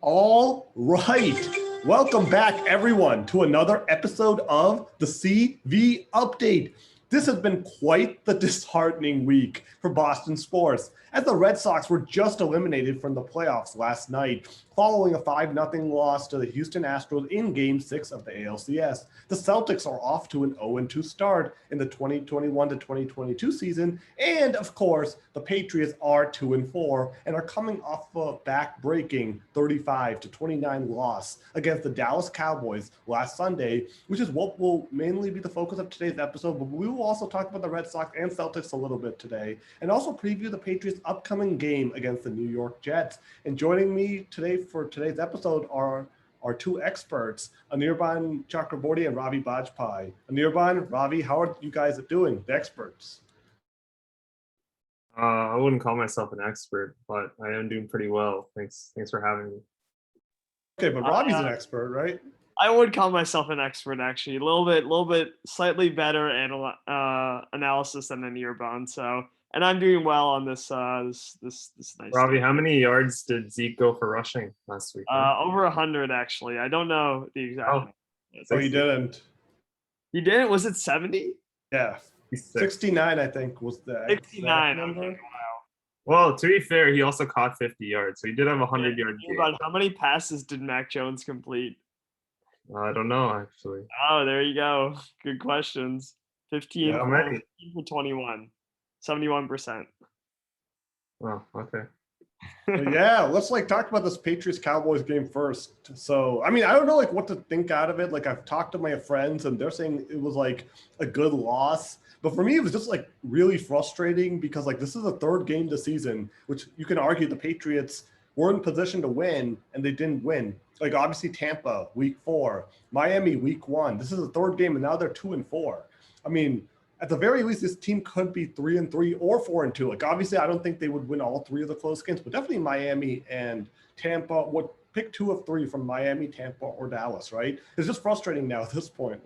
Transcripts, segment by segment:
All right. Welcome back, everyone, to another episode of the CV Update. This has been quite the disheartening week for Boston sports, as the Red Sox were just eliminated from the playoffs last night, following a 5-0 loss to the Houston Astros in Game 6 of the ALCS. The Celtics are off to an 0-2 start in the 2021 to 2022 season, and of course, the Patriots are 2-4 and are coming off a back-breaking 35-29 loss against the Dallas Cowboys last Sunday, which is what will mainly be the focus of today's episode. But we will also talk about the Red Sox and Celtics a little bit today, and also preview the Patriots' upcoming game against the New York Jets. And joining me today for today's episode are our two experts, Anirban and Ravi Bajpai. Anirban, Ravi, how are you guys doing, the experts? I wouldn't call myself an expert, but I am doing pretty well. Thanks for having me. Okay, but Ravi's an expert, right? I would call myself an expert, actually. A little bit slightly better analysis than Anirban. So, and I'm doing well on this this nice. Ravi, day. how many yards did Zeke go for rushing last week? Over 100, actually. I don't know the exact. Oh, so he didn't. You didn't? Was it 70? Yeah. 69, I think, was the 69 number. Okay, wow. Well, to be fair, he also caught 50 yards, so he did have a 100-yard game. How many passes did Mack Jones complete? I don't know, actually. Oh, there you go. Good questions. 15 for 21. 71%. Oh, okay. Yeah, let's talk about this Patriots-Cowboys game first. So, I mean, I don't know what to think out of it. I've talked to my friends and they're saying it was a good loss. But for me, it was just really frustrating because this is the third game this season, which you can argue the Patriots were in position to win and they didn't win. Obviously Tampa week 4, Miami week 1. This is the third game and now they're 2-4. I mean, at the very least, this team could be 3-3 or 4-2. Obviously, I don't think they would win all 3 of the close games, but definitely Miami and Tampa would pick 2 of 3 from Miami, Tampa, or Dallas, right? It's just frustrating now at this point.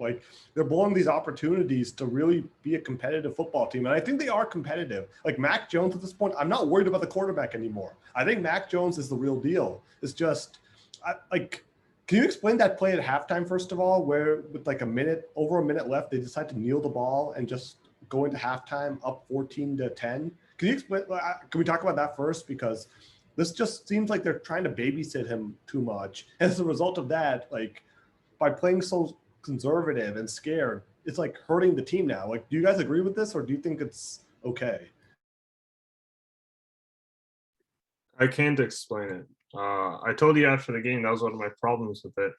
They're blowing these opportunities to really be a competitive football team. And I think they are competitive. Mack Jones at this point, I'm not worried about the quarterback anymore. I think Mack Jones is the real deal. It's just, can you explain that play at halftime, first of all, where with over a minute left, they decide to kneel the ball and just go into halftime up 14-10? Can you explain? Can we talk about that first? Because this just seems like they're trying to babysit him too much. As a result of that, by playing so conservative and scared, it's hurting the team now. Do you guys agree with this, or do you think it's okay? I can't explain it. I told you after the game that was one of my problems with it,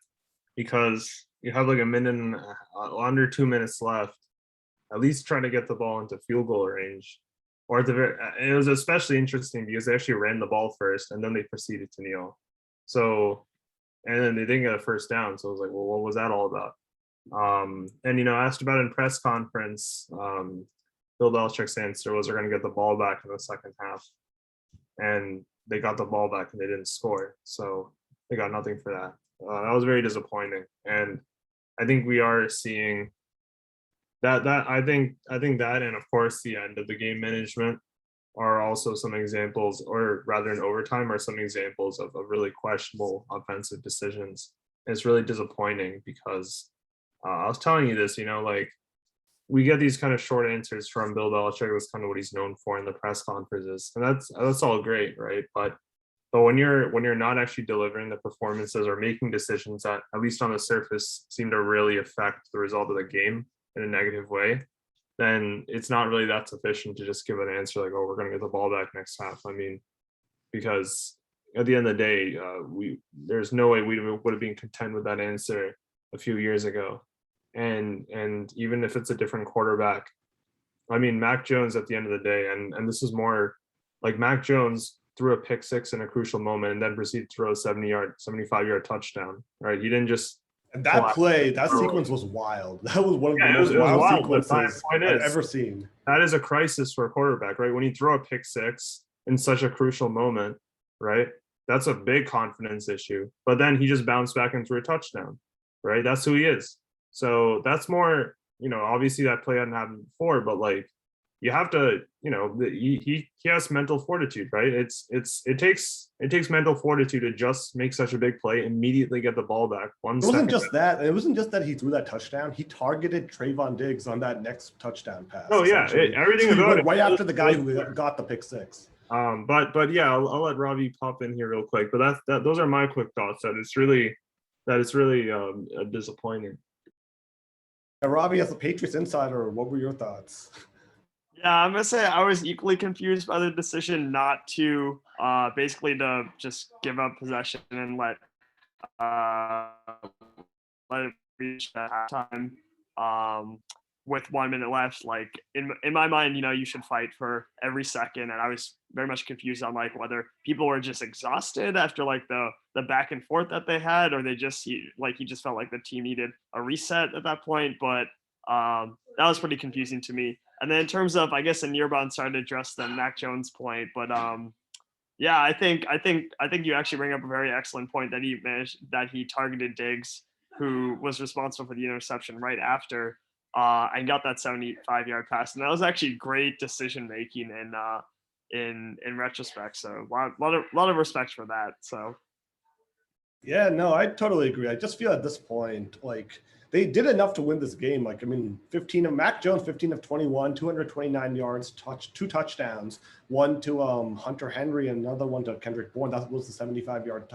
because you have a minute and under 2 minutes left. At least try to get the ball into field goal range. Or at the very, it was especially interesting because they actually ran the ball first and then they proceeded to kneel. So, and then they didn't get a first down. So I was like, well, what was that all about? And asked about it in press conference. Bill Belichick's answer was they're going to get the ball back in the second half, and they got the ball back and they didn't score. So they got nothing for that. That was very disappointing. And I think we are seeing that I think that, and of course the end of the game management are also some examples, or rather in overtime are some examples of really questionable offensive decisions. And it's really disappointing because I was telling you this, we get these kind of short answers from Bill Belichick. That's kind of what he's known for in the press conferences, and that's all great, right? But when you're not actually delivering the performances or making decisions that, at least on the surface, seem to really affect the result of the game in a negative way, then it's not really that sufficient to just give an answer oh, we're going to get the ball back next half. I mean, because at the end of the day, there's no way we would have been content with that answer a few years ago. And even if it's a different quarterback, I mean, Mack Jones at the end of the day, and this is more Mack Jones threw a pick 6 in a crucial moment and then proceeded to throw a 75-yard touchdown, right? He didn't just. And that sequence was wild. That was one of the most wild sequences I've ever seen. That is a crisis for a quarterback, right? When you throw a pick 6 in such a crucial moment, right? That's a big confidence issue. But then he just bounced back and threw a touchdown, right? That's who he is. So that's more, obviously that play hadn't happened before, but you have to, he has mental fortitude, right? It takes mental fortitude to just make such a big play, immediately get the ball back. It wasn't just that. It wasn't just that he threw that touchdown. He targeted Trayvon Diggs on that next touchdown pass. Oh yeah, everything so about it. Right after the guy who got the pick six. But yeah, I'll let Ravi pop in here real quick. But those are my quick thoughts. That it's really disappointing. Ravi, as a Patriots insider, what were your thoughts? Yeah, I'm gonna say I was equally confused by the decision not to basically to just give up possession and let it reach that halftime with 1 minute left. Like in my mind, you should fight for every second, and I was very much confused on like whether people were just exhausted after like the back and forth that they had, or he just felt like the team needed a reset at that point. But that was pretty confusing to me. And then in terms of, I guess, Anirban started to address the Mack Jones point, but yeah, I think you actually bring up a very excellent point that he targeted Diggs, who was responsible for the interception right after, and got that 75-yard pass, and that was actually great decision making in retrospect. So a lot of respect for that. So. Yeah, no, I totally agree. I just feel at this point, like they did enough to win this game. Like, I mean, Mack Jones, 15 of 21, 229 yards, two touchdowns, one to Hunter Henry, and another one to Kendrick Bourne. That was the 75-yard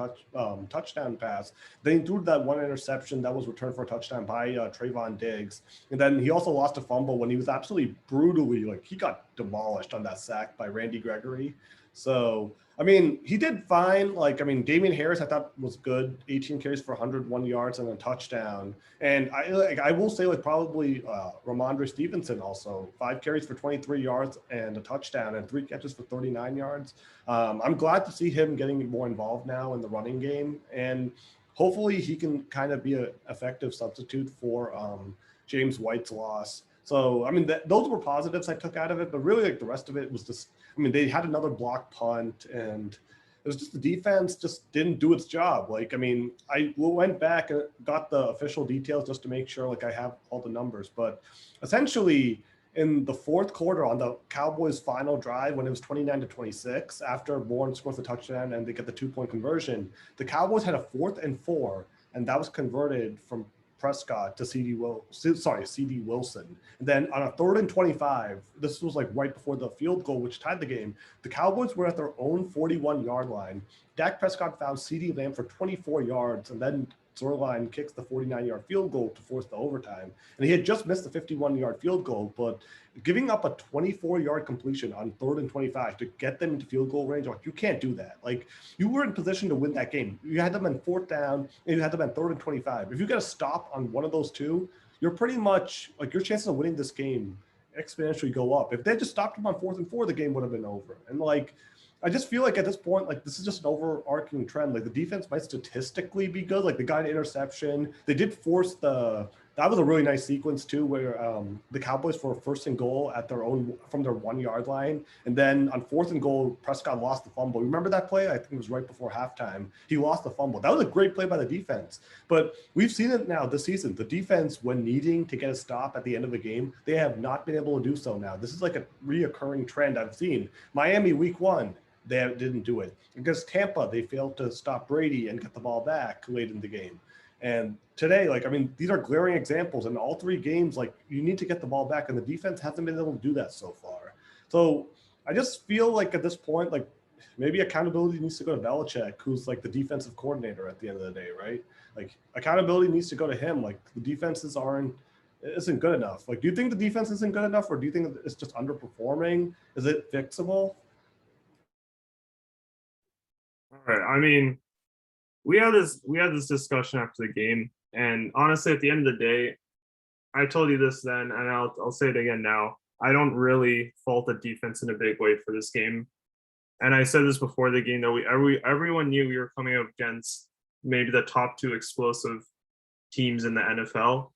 touchdown pass. They threw that one interception that was returned for a touchdown by Trayvon Diggs. And then he also lost a fumble when he was absolutely brutally, like he got demolished on that sack by Randy Gregory. So, I mean, he did fine. Like, I mean, Damian Harris, I thought was good. 18 carries for 101 yards and a touchdown. And I will say, like, probably Ramondre Stevenson also 5 carries for 23 yards and a touchdown, and 3 catches for 39 yards. I'm glad to see him getting more involved now in the running game, and hopefully he can kind of be an effective substitute for James White's loss. So, I mean, those were positives I took out of it, but really, like, the rest of it was just, I mean, they had another block punt, and it was just the defense just didn't do its job. Like, I mean, I went back and got the official details just to make sure, like, I have all the numbers. But essentially, in the fourth quarter on the Cowboys' final drive, when it was 29-26, after Bourne scores a touchdown and they get the 2-point conversion, the Cowboys had a 4th and 4, and that was converted from Prescott to CD Wilson. And then on a 3rd and 25, this was like right before the field goal, which tied the game. The Cowboys were at their own 41-yard line. Dak Prescott found CD Lamb for 24 yards, and then Zerline kicks the 49-yard field goal to force the overtime. And he had just missed the 51-yard field goal, but giving up a 24-yard completion on 3rd and 25 to get them into field goal range, like, you can't do that. Like, you were in position to win that game. You had them in 4th down, and you had them in 3rd and 25. If you get a stop on one of those two, you're pretty much, like, your chances of winning this game exponentially go up. If they just stopped them on 4th and 4, the game would have been over. And, like, I just feel like at this point, like, this is just an overarching trend. Like, the defense might statistically be good. Like, they got an interception. They did force that was a really nice sequence too, where the Cowboys for 1st and goal at from their 1-yard line. And then on 4th and goal, Prescott lost the fumble. Remember that play? I think it was right before halftime. He lost the fumble. That was a great play by the defense. But we've seen it now this season. The defense, when needing to get a stop at the end of the game, they have not been able to do so now. This is like a reoccurring trend I've seen. Miami week 1. They didn't do it. Against Tampa, they failed to stop Brady and get the ball back late in the game. And today, like, I mean, these are glaring examples. In all 3 games, like, you need to get the ball back, and the defense hasn't been able to do that so far. So I just feel like at this point, like, maybe accountability needs to go to Belichick, who's like the defensive coordinator at the end of the day, right? Like, accountability needs to go to him. Like, the defenses isn't good enough. Like, do you think the defense isn't good enough, or do you think it's just underperforming? Is it fixable? All right. I mean, we had this discussion after the game, and honestly, at the end of the day, I told you this then, and I'll say it again now. I don't really fault the defense in a big way for this game, and I said this before the game that everyone knew we were coming up against maybe the top 2 explosive teams in the NFL.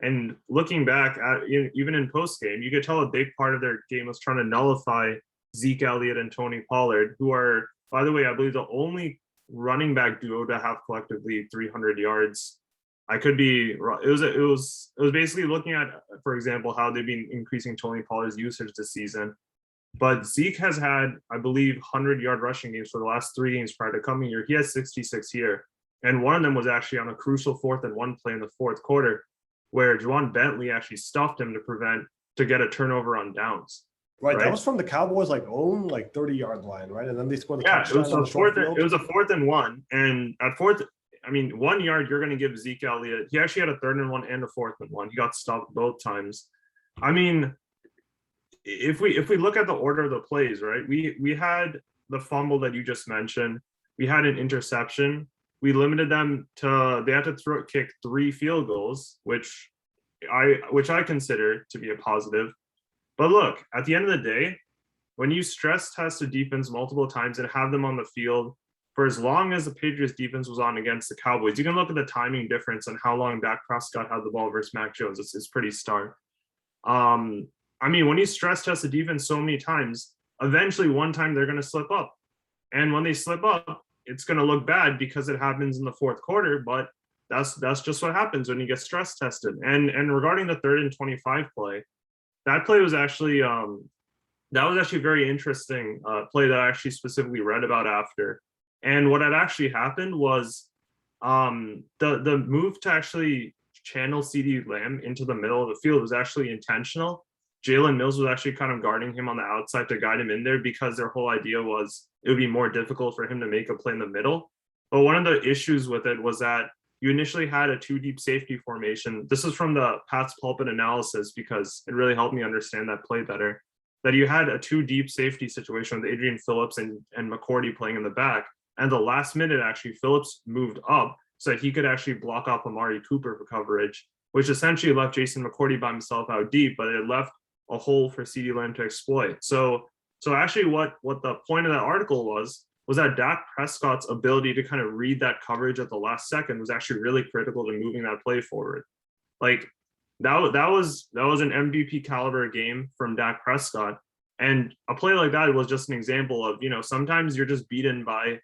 And looking back at even in post game, you could tell a big part of their game was trying to nullify Zeke Elliott and Tony Pollard, who are, by the way, I believe the only running back duo to have collectively 300 yards I could be wrong. It was basically looking at, for example, how they've been increasing Tony Pollard's usage this season. But Zeke has had, I believe, 100-yard rushing games for the last 3 games prior to coming here. He has 66 here. And one of them was actually on a crucial 4th-and-1 play in the 4th quarter, where Juwan Bentley actually stuffed him to get a turnover on downs. Right, that was from the Cowboys' own 30-yard line, right? And then they scored the touchdown it was on the short field. It was a 4th-and-1, and at 4th, 1 yard you're going to give Zeke Elliott. He actually had a 3rd-and-1 and a 4th-and-1. He got stopped both times. I mean, if we look at the order of the plays, right? We had the fumble that you just mentioned. We had an interception. We limited them to they had to kick 3 field goals, which I consider to be a positive. But look, at the end of the day, when you stress test a defense multiple times and have them on the field for as long as the Patriots defense was on against the Cowboys, you can look at the timing difference and how long Dak Prescott had the ball versus Mack Jones. It's pretty stark. When you stress test the defense so many times, eventually one time they're going to slip up. And when they slip up, it's going to look bad because it happens in the 4th quarter, but that's just what happens when you get stress tested. And regarding the 3rd and 25 play, that play was actually very interesting play that I actually specifically read about after. And what had actually happened was the move to actually channel CeeDee Lamb into the middle of the field was actually intentional. Jalen Mills was actually kind of guarding him on the outside to guide him in there because their whole idea was it would be more difficult for him to make a play in the middle. But one of the issues with it was that you initially had a 2 deep safety formation. This is from the Pat's Pulpit analysis because it really helped me understand that play better. That you had a 2 deep safety situation with Adrian Phillips and McCourty playing in the back. And the last minute, actually, Phillips moved up so that he could actually block off Amari Cooper for coverage, which essentially left Jason McCourty by himself out deep, but it left a hole for CeeDee Lamb to exploit. So actually what the point of that article was that Dak Prescott's ability to kind of read that coverage at the last second was actually really critical to moving that play forward. That was an MVP caliber game from Dak Prescott. And a play like that was just an example of, sometimes you're just beaten by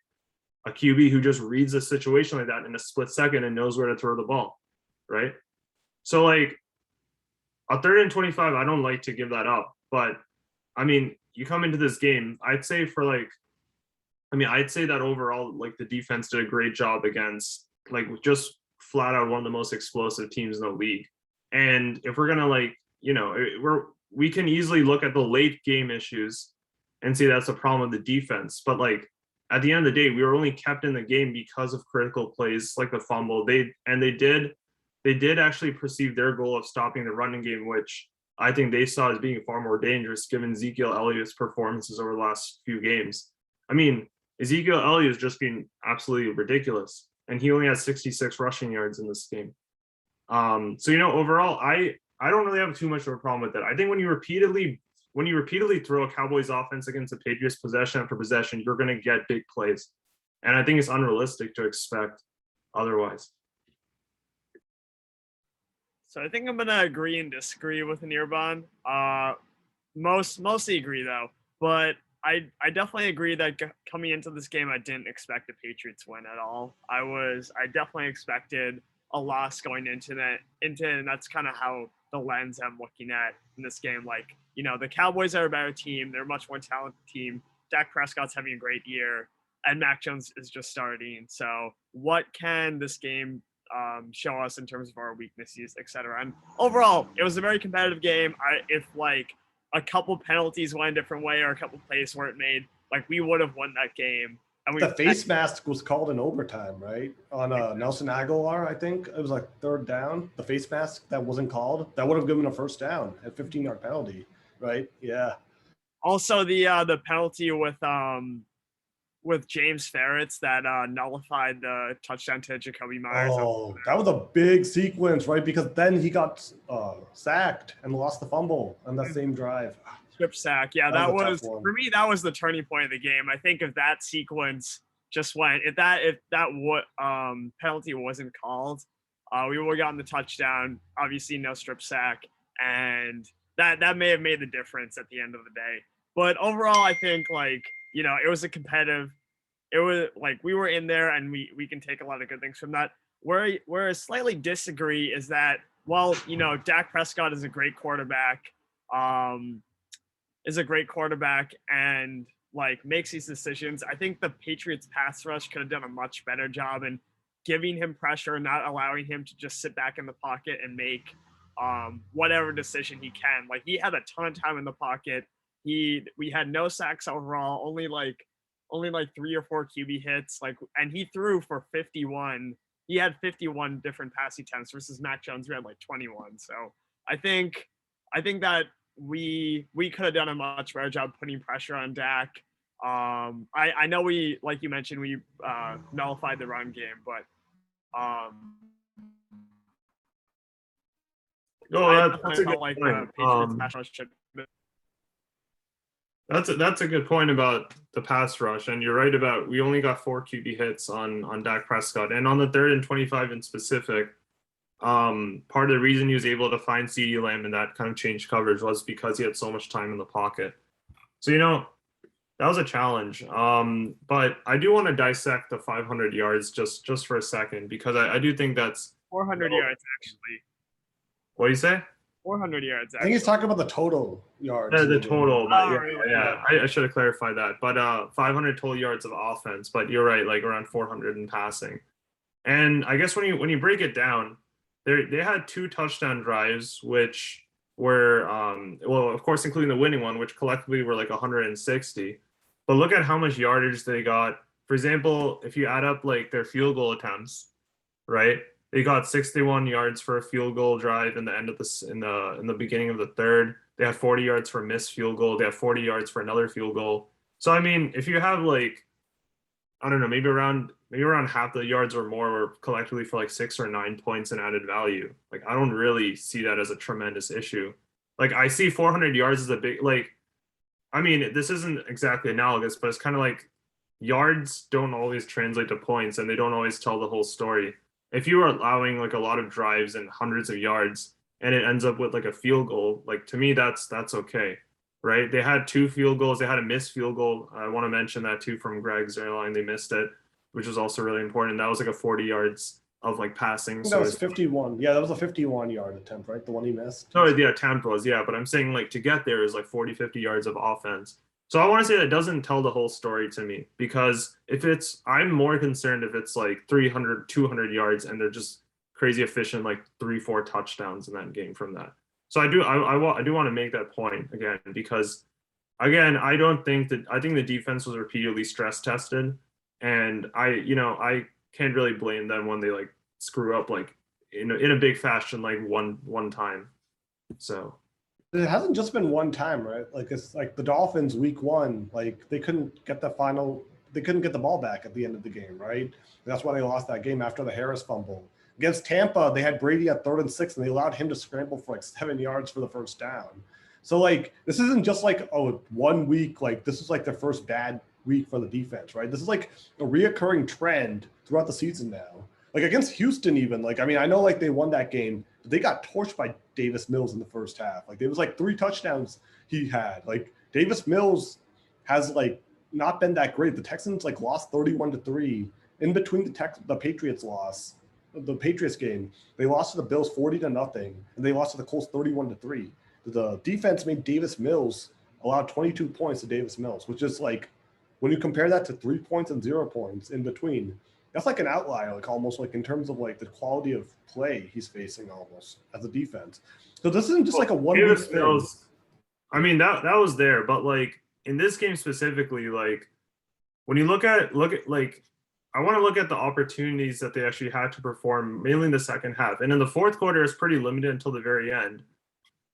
a QB who just reads a situation like that in a split second and knows where to throw the ball, right? So a 3rd and 25, I don't like to give that up. But, you come into this game, I'd say that overall, the defense did a great job against, just flat out one of the most explosive teams in the league. And if we're going to, we can easily look at the late game issues and see that's a problem with the defense. But, at the end of the day, we were only kept in the game because of critical plays like the fumble. They did actually perceive their goal of stopping the running game, which I think they saw as being far more dangerous given Ezekiel Elliott's performances over the last few games. Ezekiel Elliott has just been absolutely ridiculous, and he only has 66 rushing yards in this game. Overall, I don't really have too much of a problem with that. I think when you repeatedly throw a Cowboys offense against the Patriots possession after possession, you're going to get big plays, and I think it's unrealistic to expect otherwise. So I think I'm going to agree and disagree with Anirban. Mostly agree, though. But I definitely agree that coming into this game, I didn't expect the Patriots win at all. I definitely expected a loss going into that, and that's kind of how the lens I'm looking at in this game. The Cowboys are a better team. They're a much more talented team. Dak Prescott's having a great year, and Mack Jones is just starting. So what can this game show us in terms of our weaknesses, etc. And overall, it was a very competitive game. If a couple penalties went a different way or a couple plays weren't made, we would have won that game. And the face mask was called in overtime, right? On Nelson Aguilar, I think it was 3rd down. The face mask that wasn't called, that would have given a 1st down, a 15-yard penalty, right? Yeah. Also, the penalty with James Ferretz that nullified the touchdown to Jacoby Myers. Oh, that was a big sequence, right? Because then he got sacked and lost the fumble on that same drive. Strip sack. Yeah, that was for me, that was the turning point of the game. I think if that sequence just went, if that penalty wasn't called, we would have gotten the touchdown. Obviously, no strip sack, and that may have made the difference at the end of the day. But overall, I think it was a competitive. It was we were in there, and we can take a lot of good things from that. where I slightly disagree is that while Dak Prescott is a great quarterback, and like makes these decisions, I think the Patriots pass rush could have done a much better job in giving him pressure, not allowing him to just sit back in the pocket and make whatever decision he can. Like he had a ton of time in the pocket. We had no sacks overall, only like 3 or 4 QB hits, and he threw for 51. He had 51 different pass attempts versus Mack Jones, who had like 21. So I think that we could have done a much better job putting pressure on Dak. I know we, like you mentioned, we nullified the run game, but that's a good point. That's a good point about the pass rush, and you're right about we only got 4 QB hits on Dak Prescott, and on the 3rd and 25 in specific. Part of the reason he was able to find CeeDee Lamb and that kind of change coverage was because he had so much time in the pocket. So that was a challenge. But I do want to dissect the 500 yards just for a second, because I do think that's 400 yards actually. What do you say? 400 yards. Actually. I think he's talking about the total yards. Yeah, the total. But yeah. I should have clarified that. But 500 total yards of offense. But you're right, like around 400 in passing. And I guess when you break it down, they had 2 touchdown drives, which were well, of course, including the winning one, which collectively were like 160. But look at how much yardage they got. For example, if you add up like their field goal attempts, right? They got 61 yards for a field goal drive in the end of this in the beginning of the 3rd. They had 40 yards for a missed field goal. They have 40 yards for another field goal. So I mean, if you have like, I don't know, maybe around half the yards or more were collectively for like 6 or 9 points in added value. Like I don't really see that as a tremendous issue. Like I see 400 yards as a big, like, I mean, this isn't exactly analogous, but it's kind of like yards don't always translate to points, and they don't always tell the whole story. If you are allowing like a lot of drives and hundreds of yards and it ends up with like a field goal, like to me, that's okay, right? They had 2 field goals. They had a missed field goal. I want to mention that too from Greg's airline. They missed it, which was also really important. That was like a 40 yards of like passing. So that was 51. Yeah, that was a 51-yard attempt, right? The one he missed. No, yeah, attempt was, yeah. But I'm saying like to get there is like 40, 50 yards of offense. So I want to say that doesn't tell the whole story to me, because I'm more concerned if it's like 300, 200 yards and they're just crazy efficient, like 3-4 touchdowns in that game from that. So I do want to make that point again, because again, I think the defense was repeatedly stress tested, and I can't really blame them when they like screw up like in a big fashion like one time. So it hasn't just been one time, right? Like it's like the Dolphins week 1, like they couldn't get the ball back at the end of the game, right? That's why they lost that game after the Harris fumble. Against Tampa, they had Brady at 3rd and 6, and they allowed him to scramble for like 7 yards for the first down. So like this isn't just like 1 week, like this is like their first bad week for the defense, right? This is like a reoccurring trend throughout the season now. Like against Houston, even, like, I mean, I know like they won that game, but they got torched by Davis Mills in the first half. Like there was like 3 touchdowns he had. Like Davis Mills has like not been that great. The Texans like lost 31-3 in between the Patriots loss, the Patriots game. They lost to the Bills 40-0, and they lost to the Colts 31-3. The defense made Davis Mills allowed 22 points to Davis Mills, which is like, when you compare that to 3 points and 0 points in between, that's like an outlier, like almost like in terms of like the quality of play he's facing almost as a defense. So this isn't just like a 1 week thing. I mean, that was there, but like in this game specifically, like when you look at like, I want to look at the opportunities that they actually had to perform, mainly in the second half. And in the fourth quarter, it's pretty limited until the very end.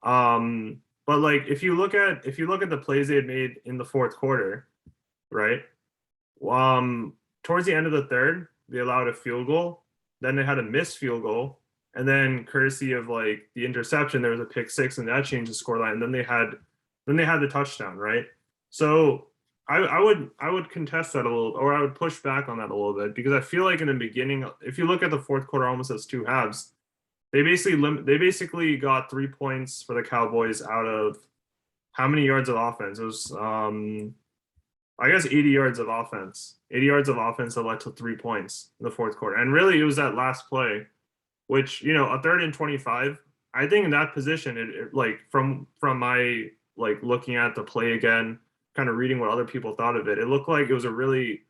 But like if you look at the plays they had made in the fourth quarter, right? Towards the end of the 3rd, they allowed a field goal. Then they had a missed field goal, and then courtesy of like the interception, there was a pick 6, and that changed the scoreline. And then they had the touchdown, right? So I would contest that a little, or I would push back on that a little bit, because I feel like in the beginning, if you look at the fourth quarter almost as 2 halves, they basically got 3 points for the Cowboys out of how many yards of offense? It was I guess 80 yards of offense. 80 yards of offense that led to 3 points in the fourth quarter. And really, it was that last play, which, you know, a 3rd and 25. I think in that position, it like from my like looking at the play again, kind of reading what other people thought of it, it looked like it was a really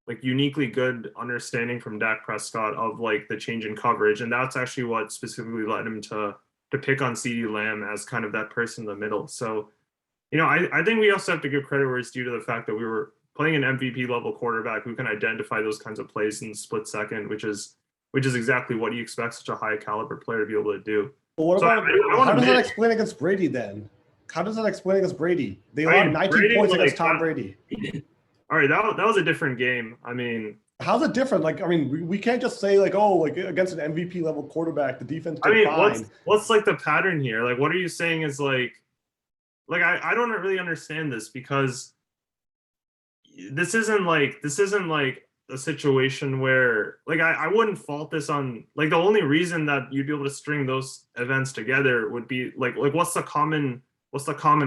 like uniquely good understanding from Dak Prescott of like the change in coverage, and that's actually what specifically led him to pick on CeeDee Lamb as kind of that person in the middle. So, you know, I think we also have to give credit where it's due to the fact that we were playing an MVP level quarterback who can identify those kinds of plays in the split second, which is exactly what you expect such a high caliber player to be able to do. But what So about how does that explain against Brady then? How does that explain against Brady? They allowed 19 Brady, points like, against Tom Brady. All right, that was a different game. I mean, how's it different? Like, I mean, we can't just say like, oh, like against an MVP level quarterback, the defense did fine. What's like the pattern here? Like, what are you saying is like I don't really understand this, because this isn't like a situation where like I wouldn't fault this on like the only reason that you'd be able to string those events together would be like what's the common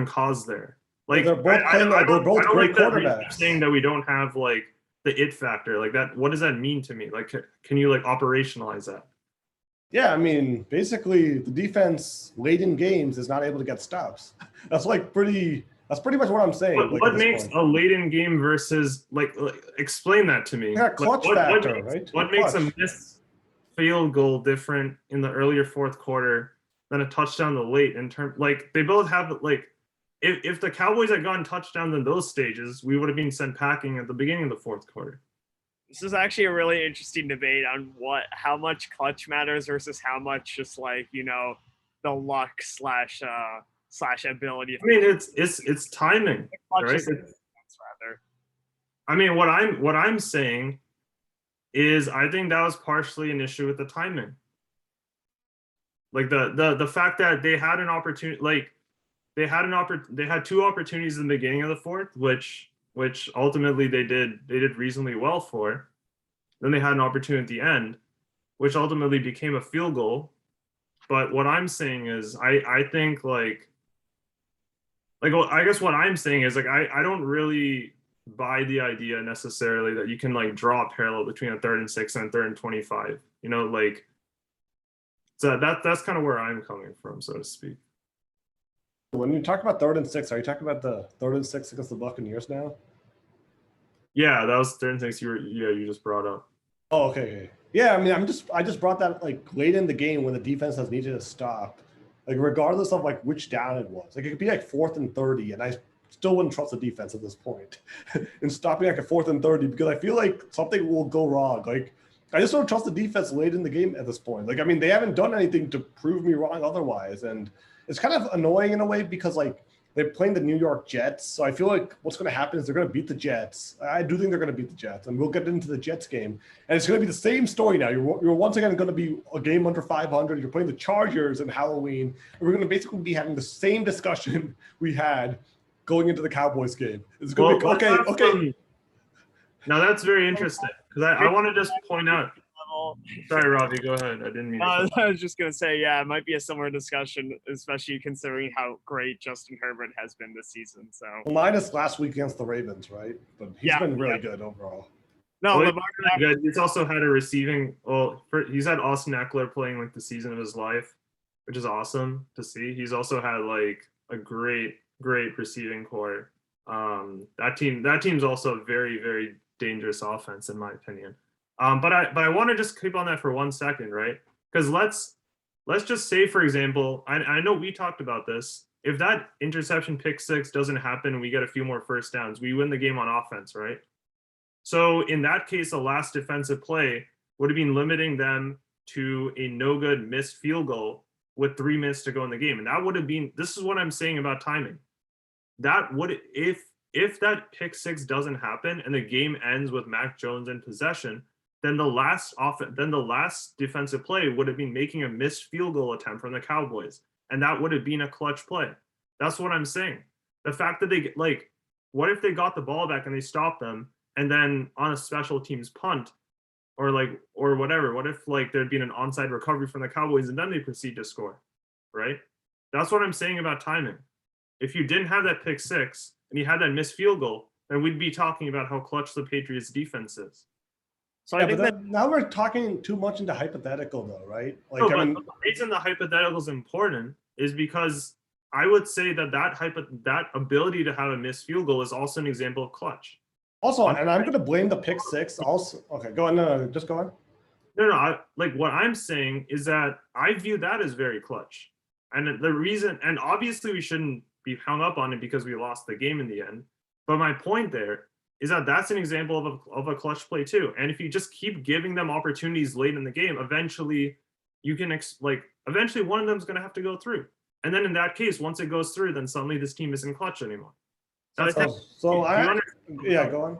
cause there? Like they're both playing. They're both great quarterbacks. Saying that we don't have like the it factor, like that. What does that mean to me? Like, can you like operationalize that? Yeah, I mean, basically, the defense late in games is not able to get stops. That's pretty much what I'm saying. But what makes a late in game versus like explain that to me? Yeah, clutch factor, right? What makes a missed field goal different in the earlier fourth quarter than a touchdown the late in term? Like they both have like. If the Cowboys had gotten touchdowns in those stages, we would have been sent packing at the beginning of the fourth quarter. This is actually a really interesting debate on how much clutch matters versus how much just like, you know, the luck slash ability. I mean, it's timing, right? I mean, what I'm saying is I think that was partially an issue with the timing. Like the fact that they had an opportunity, like they had two opportunities in the beginning of the fourth, which ultimately they did reasonably well for. Then they had an opportunity at the end, which ultimately became a field goal. But what I'm saying is I think like I guess what I'm saying is like I don't really buy the idea necessarily that you can like draw a parallel between a 3rd and 6 and a 3rd and 25. You know, like so that's kind of where I'm coming from, so to speak. When you talk about 3rd and 6, are you talking about the 3rd and 6 against the Buccaneers now? Yeah, that was 3rd and 6 you just brought up. Oh, okay. Yeah, I mean, I just brought that like late in the game when the defense has needed to stop, like regardless of like which down it was. Like it could be like 4th and 30, and I still wouldn't trust the defense at this point in stopping like a 4th and 30 because I feel like something will go wrong. Like I just don't trust the defense late in the game at this point. Like I mean, they haven't done anything to prove me wrong otherwise, and it's kind of annoying in a way because like they're playing the New York Jets. So I feel like what's going to happen is they're going to beat the Jets. I do think they're going to beat the Jets, and we'll get into the Jets game. And it's going to be the same story now. You're once again going to be a game under 500. You're playing the Chargers in Halloween. And we're going to basically be having the same discussion we had going into the Cowboys game. It's going to be okay. Now that's very interesting because I want to just point out. Sorry, Ravi, go ahead. I didn't mean to. I was just going to say, yeah, it might be a similar discussion, especially considering how great Justin Herbert has been this season. So minus last week against the Ravens, right? But he's been really good overall. No, really good. He's also had a receiving. Well, he's had Austin Eckler playing like the season of his life, which is awesome to see. He's also had like a great receiving core. That team's also a very, very dangerous offense in my opinion. But I want to just keep on that for 1 second, right? Because let's just say, for example, I know we talked about this. If that interception pick 6 doesn't happen and we get a few more first downs, we win the game on offense, right? So in that case, the last defensive play would have been limiting them to a no good missed field goal with 3 minutes to go in the game, and that would have been. This is what I'm saying about timing. That would if that pick 6 doesn't happen and the game ends with Mack Jones in possession. Then the last defensive play would have been making a missed field goal attempt from the Cowboys, and that would have been a clutch play. That's what I'm saying. The fact that they like, what if they got the ball back and they stopped them, and then on a special teams punt, or whatever? What if like there'd been an onside recovery from the Cowboys and then they proceed to score, right? That's what I'm saying about timing. If you didn't have that pick 6 and you had that missed field goal, and we'd be talking about how clutch the Patriots defense is. So Yeah, I think but now we're talking too much into hypothetical, though, right? Like, No, I but mean, the reason the hypothetical is important is because I would say that ability to have a missed field goal is also an example of clutch. also, and I'm going to blame the pick six. Also, okay, go on. No, just go on. No, like what I'm saying is that I view that as very clutch. And the reason, and obviously we shouldn't be hung up on it because we lost the game in the end. But my point there is that that's an example of a clutch play too. And if you just keep giving them opportunities late in the game, eventually you can eventually one of them is going to have to go through. And then in that case, once it goes through, then suddenly this team isn't clutch anymore. That's So yeah, go on.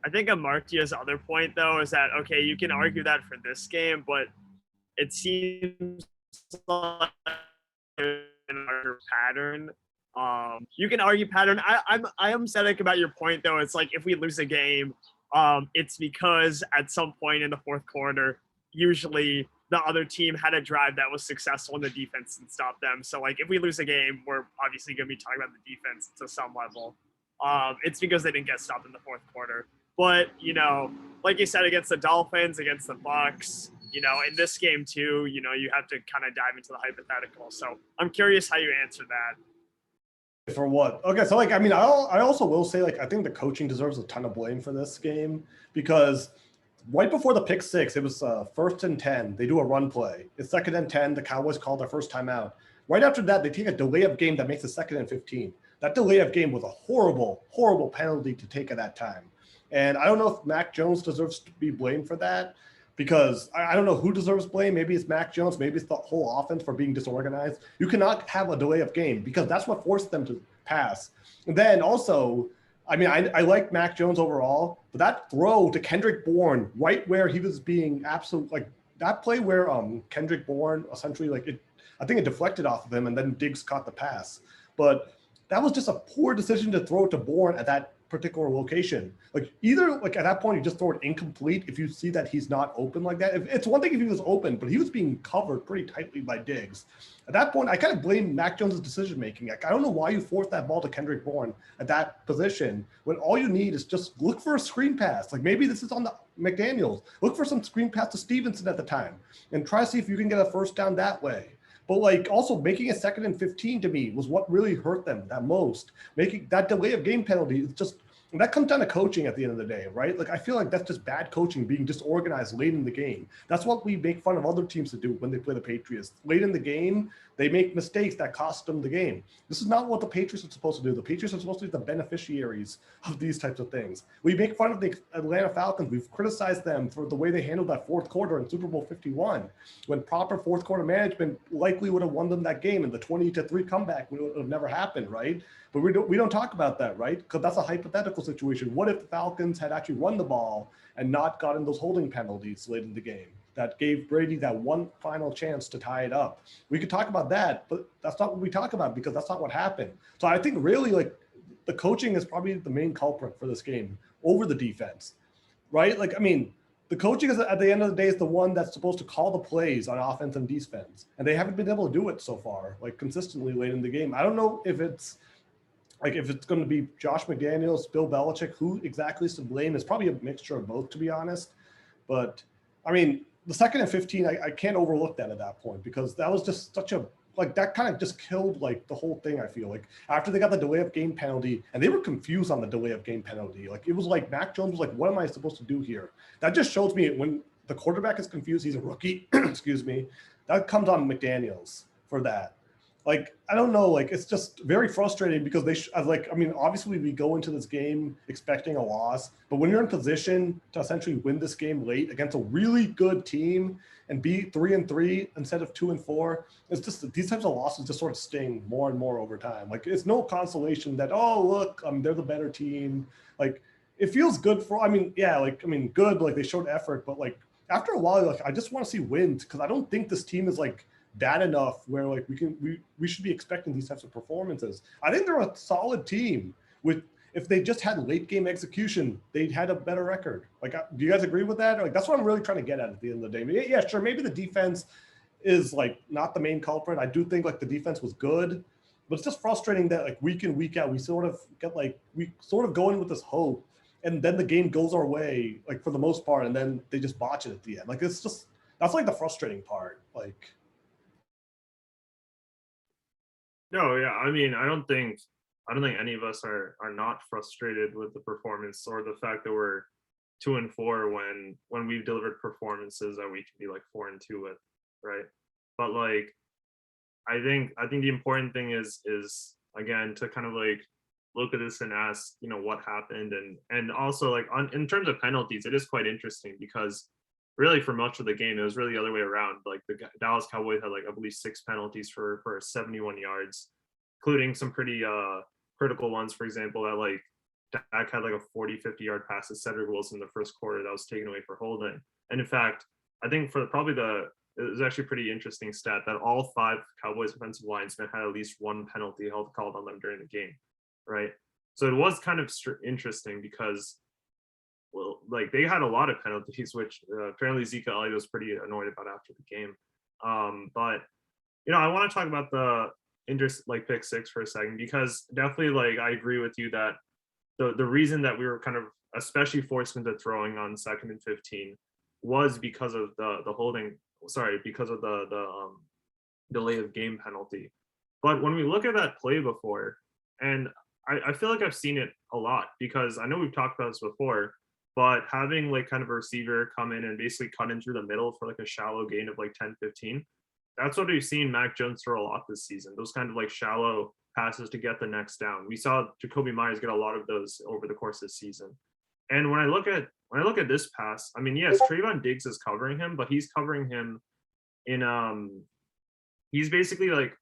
I think Amartya's other point, though, is that, okay, you can argue that for this game, but it seems like another pattern. You can argue pattern. I am static about your point, though. It's like if we lose a game, it's because at some point in the fourth quarter, usually the other team had a drive that was successful and the defense didn't stop them. So, like, if we lose a game, we're obviously going to be talking about the defense to some level. It's because they didn't get stopped in the fourth quarter. But, you know, like you said, against the Dolphins, against the Bucs, you know, in this game too, you know, you have to kind of dive into the hypothetical. So I'm curious how you answer that. For what? Okay, so like, I mean, I also will say, like, I think the coaching deserves a ton of blame for this game because right before the pick six, it was 1st and 10. They do a run play. It's 2nd and 10. The Cowboys call their first timeout. Right after that, they take a delay of game that makes it 2nd and 15. That delay of game was a horrible, horrible penalty to take at that time. And I don't know if Mack Jones deserves to be blamed for that because I don't know who deserves blame. Maybe it's Mack Jones. Maybe it's the whole offense for being disorganized. You cannot have a delay of game because that's what forced them to pass. And then also, I mean, I like Mack Jones overall, but that throw to Kendrick Bourne right where he was being absolute, like that play where Kendrick Bourne essentially, like, I think it deflected off of him and then Diggs caught the pass. But that was just a poor decision to throw to Bourne at that particular location. Like, either like at that point you just throw it incomplete if you see that he's not open like that. It's one thing if he was open, but he was being covered pretty tightly by Diggs. At that point, I kind of blame Mack Jones' decision making. Like, I don't know why you forced that ball to Kendrick Bourne at that position when all you need is just look for a screen pass. Like, maybe this is on the McDaniels. Look for some screen pass to Stevenson at the time and try to see if you can get a first down that way. But like also making a 2nd and 15 to me was what really hurt them that most. Making that delay of game penalty is just, and that comes down to coaching at the end of the day, right? Like, I feel like that's just bad coaching, being disorganized late in the game. That's what we make fun of other teams to do when they play the Patriots. Late in the game, they make mistakes that cost them the game. This is not what the Patriots are supposed to do. The Patriots are supposed to be the beneficiaries of these types of things. We make fun of the Atlanta Falcons. We've criticized them for the way they handled that fourth quarter in Super Bowl 51, when proper fourth quarter management likely would have won them that game, and the 20-3 comeback would have never happened, right? But we don't talk about that, right? Because that's a hypothetical situation. What if the Falcons had actually run the ball and not gotten those holding penalties late in the game that gave Brady that one final chance to tie it up? We could talk about that, but that's not what we talk about because that's not what happened. So I think really, like, the coaching is probably the main culprit for this game over the defense, right? Like, I mean, the coaching is at the end of the day is the one that's supposed to call the plays on offense and defense, and they haven't been able to do it so far, like consistently late in the game. I don't know if it's going to be Josh McDaniels, Bill Belichick, who exactly is to blame. It's probably a mixture of both, to be honest. But I mean, the 2nd and 15, I can't overlook that at that point because that was just such a, like, that kind of just killed like the whole thing. I feel like after they got the delay of game penalty, and they were confused on the delay of game penalty. Like, it was like Mack Jones was like, what am I supposed to do here? That just shows me when the quarterback is confused, he's a rookie, excuse me, that comes on McDaniels for that. Like, I don't know, like, it's just very frustrating because I mean, obviously we go into this game expecting a loss, but when you're in position to essentially win this game late against a really good team and be 3-3 instead of 2-4, it's just these types of losses just sort of sting more and more over time. Like, it's no consolation that, oh, look, they're the better team. Like, it feels good for, good, like they showed effort, but like after a while, like, I just want to see wins because I don't think this team is like bad enough where like we should be expecting these types of performances. I think they're a solid team with, if they just had late game execution, they'd had a better record. Like, do you guys agree with that? Like, that's what I'm really trying to get at the end of the day. Yeah, sure. Maybe the defense is like not the main culprit. I do think like the defense was good, But it's just frustrating that like week in, week out, we sort of go in with this hope, and then the game goes our way, like for the most part, and then they just botch it at the end. Like it's just that's like the frustrating part. Like No, yeah. I mean, I don't think any of us are not frustrated with the performance or the fact that we're 2-4 when we've delivered performances that we can be like 4-2 with, right? But like I think the important thing is again to kind of like look at this and ask, you know, what happened, and also like in terms of penalties, it is quite interesting because really for much of the game it was really the other way around. Like the Dallas Cowboys had like I believe 6 penalties for 71 yards, including some pretty critical ones. For example, that like Dak had like a 40-50 yard pass to Cedric Wilson in the first quarter that was taken away for holding. And in fact, I think for probably it was actually a pretty interesting stat that all 5 Cowboys offensive linemen had at least 1 penalty called on them during the game, right? So it was kind of interesting because, well, like they had a lot of penalties, which apparently Zeke Elliott was pretty annoyed about after the game. But you know, I want to talk about the pick 6 for a second because definitely like I agree with you that the reason that we were kind of especially forced into throwing on 2nd and 15 was because of the holding. Sorry, because of the delay of game penalty. But when we look at that play before, and I feel like I've seen it a lot because I know we've talked about this before, but having like kind of a receiver come in and basically cut in through the middle for like a shallow gain of like 10-15, that's what we've seen Mack Jones throw a lot this season. Those kind of like shallow passes to get the next down. We saw Jacoby Myers get a lot of those over the course of the season. And when I look at this pass, I mean, yes, Trayvon Diggs is covering him, but he's covering him in he's basically like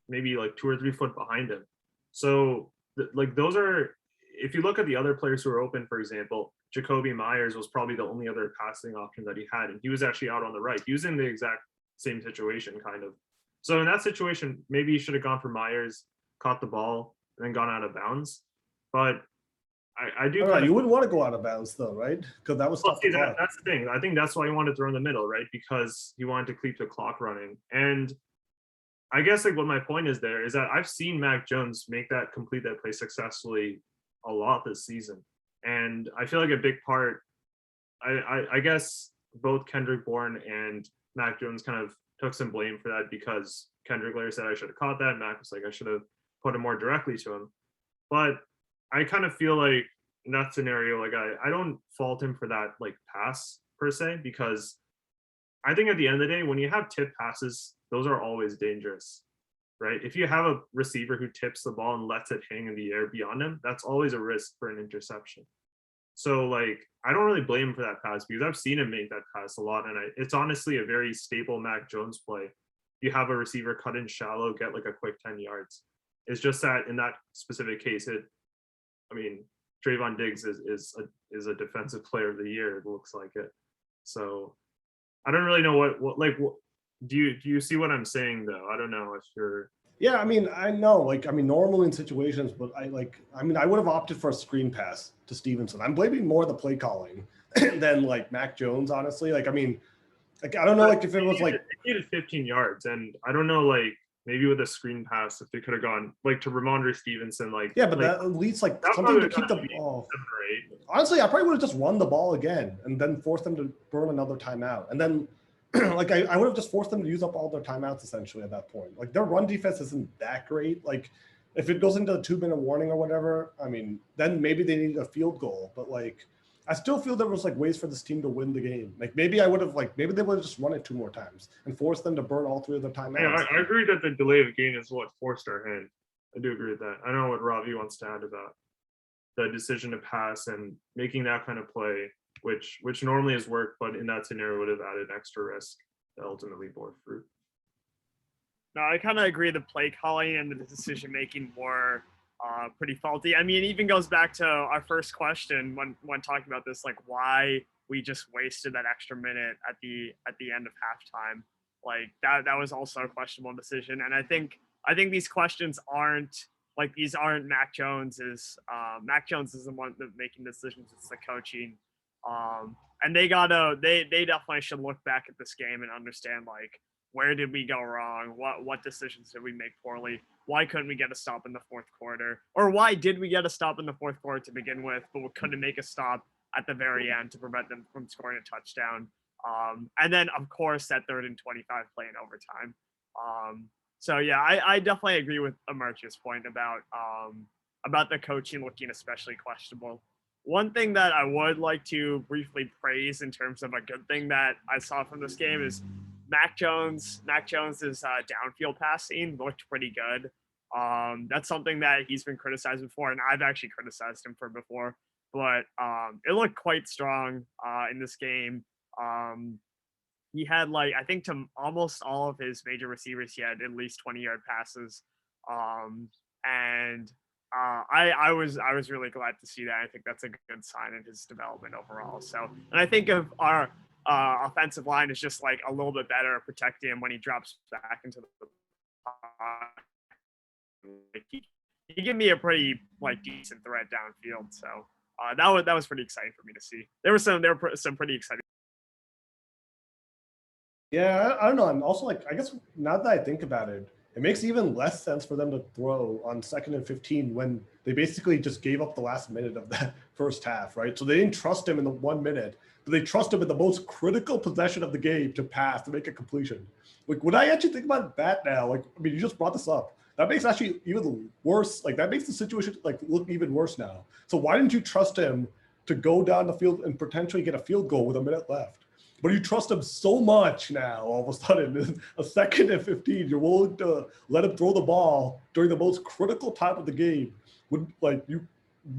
maybe like 2 or 3 foot behind him. So like those are, if you look at the other players who are open, for example, Jacoby Myers was probably the only other passing option that he had, and he was actually out on the right. He was in the exact same situation, kind of. So in that situation, maybe he should have gone for Myers, caught the ball, and then gone out of bounds. But I do. You wouldn't want to go out of bounds though, right? Because that was tough. That's the thing. I think that's why he wanted to throw in the middle, right? Because he wanted to keep the clock running. And I guess like what my point is there is that I've seen Mack Jones complete that play successfully a lot this season. And I feel like a big part, I guess both Kendrick Bourne and Mack Jones kind of took some blame for that because Kendrick later said I should have caught that. Mack was like, I should have put it more directly to him. But I kind of feel like in that scenario, like I don't fault him for that like pass per se, because I think at the end of the day, when you have tip passes, those are always dangerous, right? If you have a receiver who tips the ball and lets it hang in the air beyond him, that's always a risk for an interception. So like, I don't really blame him for that pass because I've seen him make that pass a lot. And it's honestly a very staple Mack Jones play. You have a receiver cut in shallow, get like a quick 10 yards. It's just that in that specific case, Trayvon Diggs is a defensive player of the year. It looks like it. So I don't really know what do you see what I'm saying though? I don't know if you're. Yeah, I mean, I know, normally in situations, but I would have opted for a screen pass to Stevenson. I'm blaming more the play calling than like Mack Jones, honestly. I don't know, if it was like. It needed 15 yards, and I don't know, like, maybe with a screen pass, if they could have gone like to Ramondre Stevenson, like. Yeah, but that at least something to keep the ball. Honestly, I probably would have just run the ball again and then forced them to burn another timeout. And then I would have just forced them to use up all their timeouts essentially at that point. Like their run defense isn't that great. Like if it goes into a 2-minute warning or whatever, then maybe they need a field goal. But I still feel there was ways for this team to win the game. Maybe they would have just run it 2 more times and forced them to burn all 3 of their timeouts. Yeah, I agree that the delay of game is what forced our hand. I do agree with that. I don't know what Ravi wants to add about the decision to pass and making that kind of play, which normally has worked, but in that scenario would have added extra risk that ultimately bore fruit. No, I kind of agree. The play calling and the decision making were pretty faulty. It even goes back to our first question when talking about this, like why we just wasted that extra minute at the end of halftime. Like that was also a questionable decision. And I think these questions aren't Mack Jones's. Mack Jones is the one that making decisions. It's the coaching. And they definitely should look back at this game and understand where did we go wrong? What decisions did we make poorly? Why couldn't we get a stop in the fourth quarter? Or why did we get a stop in the fourth quarter to begin with, but we couldn't make a stop at the very end to prevent them from scoring a touchdown? And then, of course, that 3rd and 25 play in overtime. So yeah, I definitely agree with Amartya's point about the coaching looking especially questionable. One thing that I would like to briefly praise in terms of a good thing that I saw from this game is Mack Jones. Mack Jones's downfield passing looked pretty good. That's something that he's been criticized before, and I've actually criticized him for before. But it looked quite strong in this game. He had I think to almost all of his major receivers, he had at least 20-yard passes. And I was really glad to see that. I think that's a good sign in his development overall. So, and I think of our offensive line is just a little bit better at protecting him when he drops back into the he gave me a pretty decent threat downfield. So that was pretty exciting for me to see. There were some pretty exciting. Yeah, I don't know. And also, I guess now that I think about it, it makes even less sense for them to throw on 2nd and 15 when they basically just gave up the last minute of that first half, right? So they didn't trust him in the 1 minute, but they trust him in the most critical possession of the game to pass, to make a completion. When I actually think about that now, you just brought this up. That makes actually even worse. That makes the situation look even worse now. So why didn't you trust him to go down the field and potentially get a field goal with a minute left? But you trust him so much now, all of a sudden, a 2nd and 15, you're willing to let him throw the ball during the most critical time of the game. You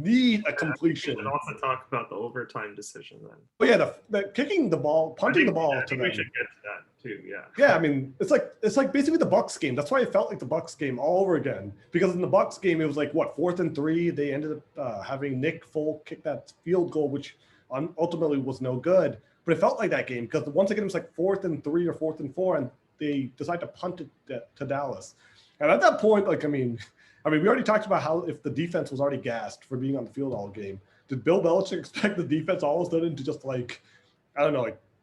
need a completion. We should also talk about the overtime decision then. Oh yeah, the kicking the ball, punting the ball to them. We should get to that too. Yeah. Yeah, I mean, it's like basically the Bucs game. That's why it felt like the Bucs game all over again. Because in the Bucs game, it was 4th and 3. They ended up having Nick Folk kick that field goal, which ultimately was no good. But it felt like that game because once again, it was 4th and 3 or 4th and 4, and they decided to punt it to Dallas. And at that point, we already talked about how if the defense was already gassed for being on the field all game, did Bill Belichick expect the defense all of a sudden to just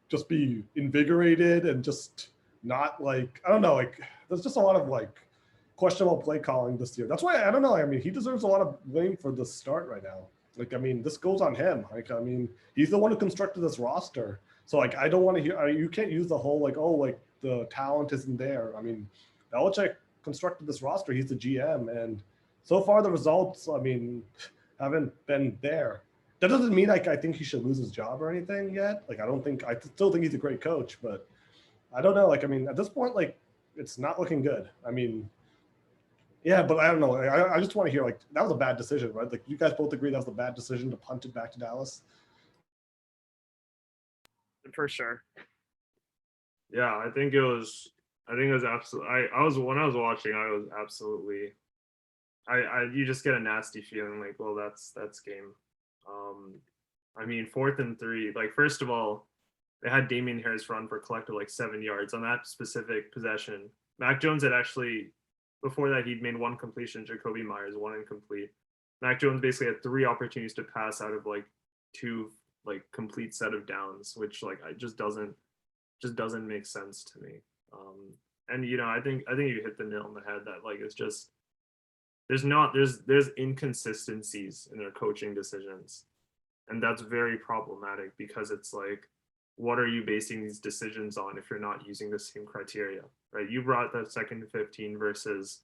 just be invigorated and just not there's just a lot of questionable play calling this year. That's why I don't know. I mean, he deserves a lot of blame for the start right now. This goes on him. He's the one who constructed this roster. So I don't want to hear. You can't use the whole the talent isn't there. I mean, Belichick constructed this roster. He's the GM, and so far the results, haven't been there. That doesn't mean I think he should lose his job or anything yet. I still think he's a great coach, but I don't know. At this point, it's not looking good. Yeah, but I don't know. I just want to hear that was a bad decision, right? You guys both agree that was a bad decision to punt it back to Dallas? For sure. Yeah, I think it was absolutely. When I was watching, I was absolutely. You just get a nasty feeling well, that's game. 4th and 3. First of all, they had Damian Harris run for a collective 7 yards on that specific possession. Mack Jones had actually. Before that, he'd made 1 completion. Jacoby Myers, 1 incomplete. Mack Jones basically had 3 opportunities to pass out of 2 complete set of downs, which it just doesn't make sense to me. And I think you hit the nail on the head that it's just there's inconsistencies in their coaching decisions, and that's very problematic because it's what are you basing these decisions on if you're not using the same criteria, right? You brought that 2nd and 15 versus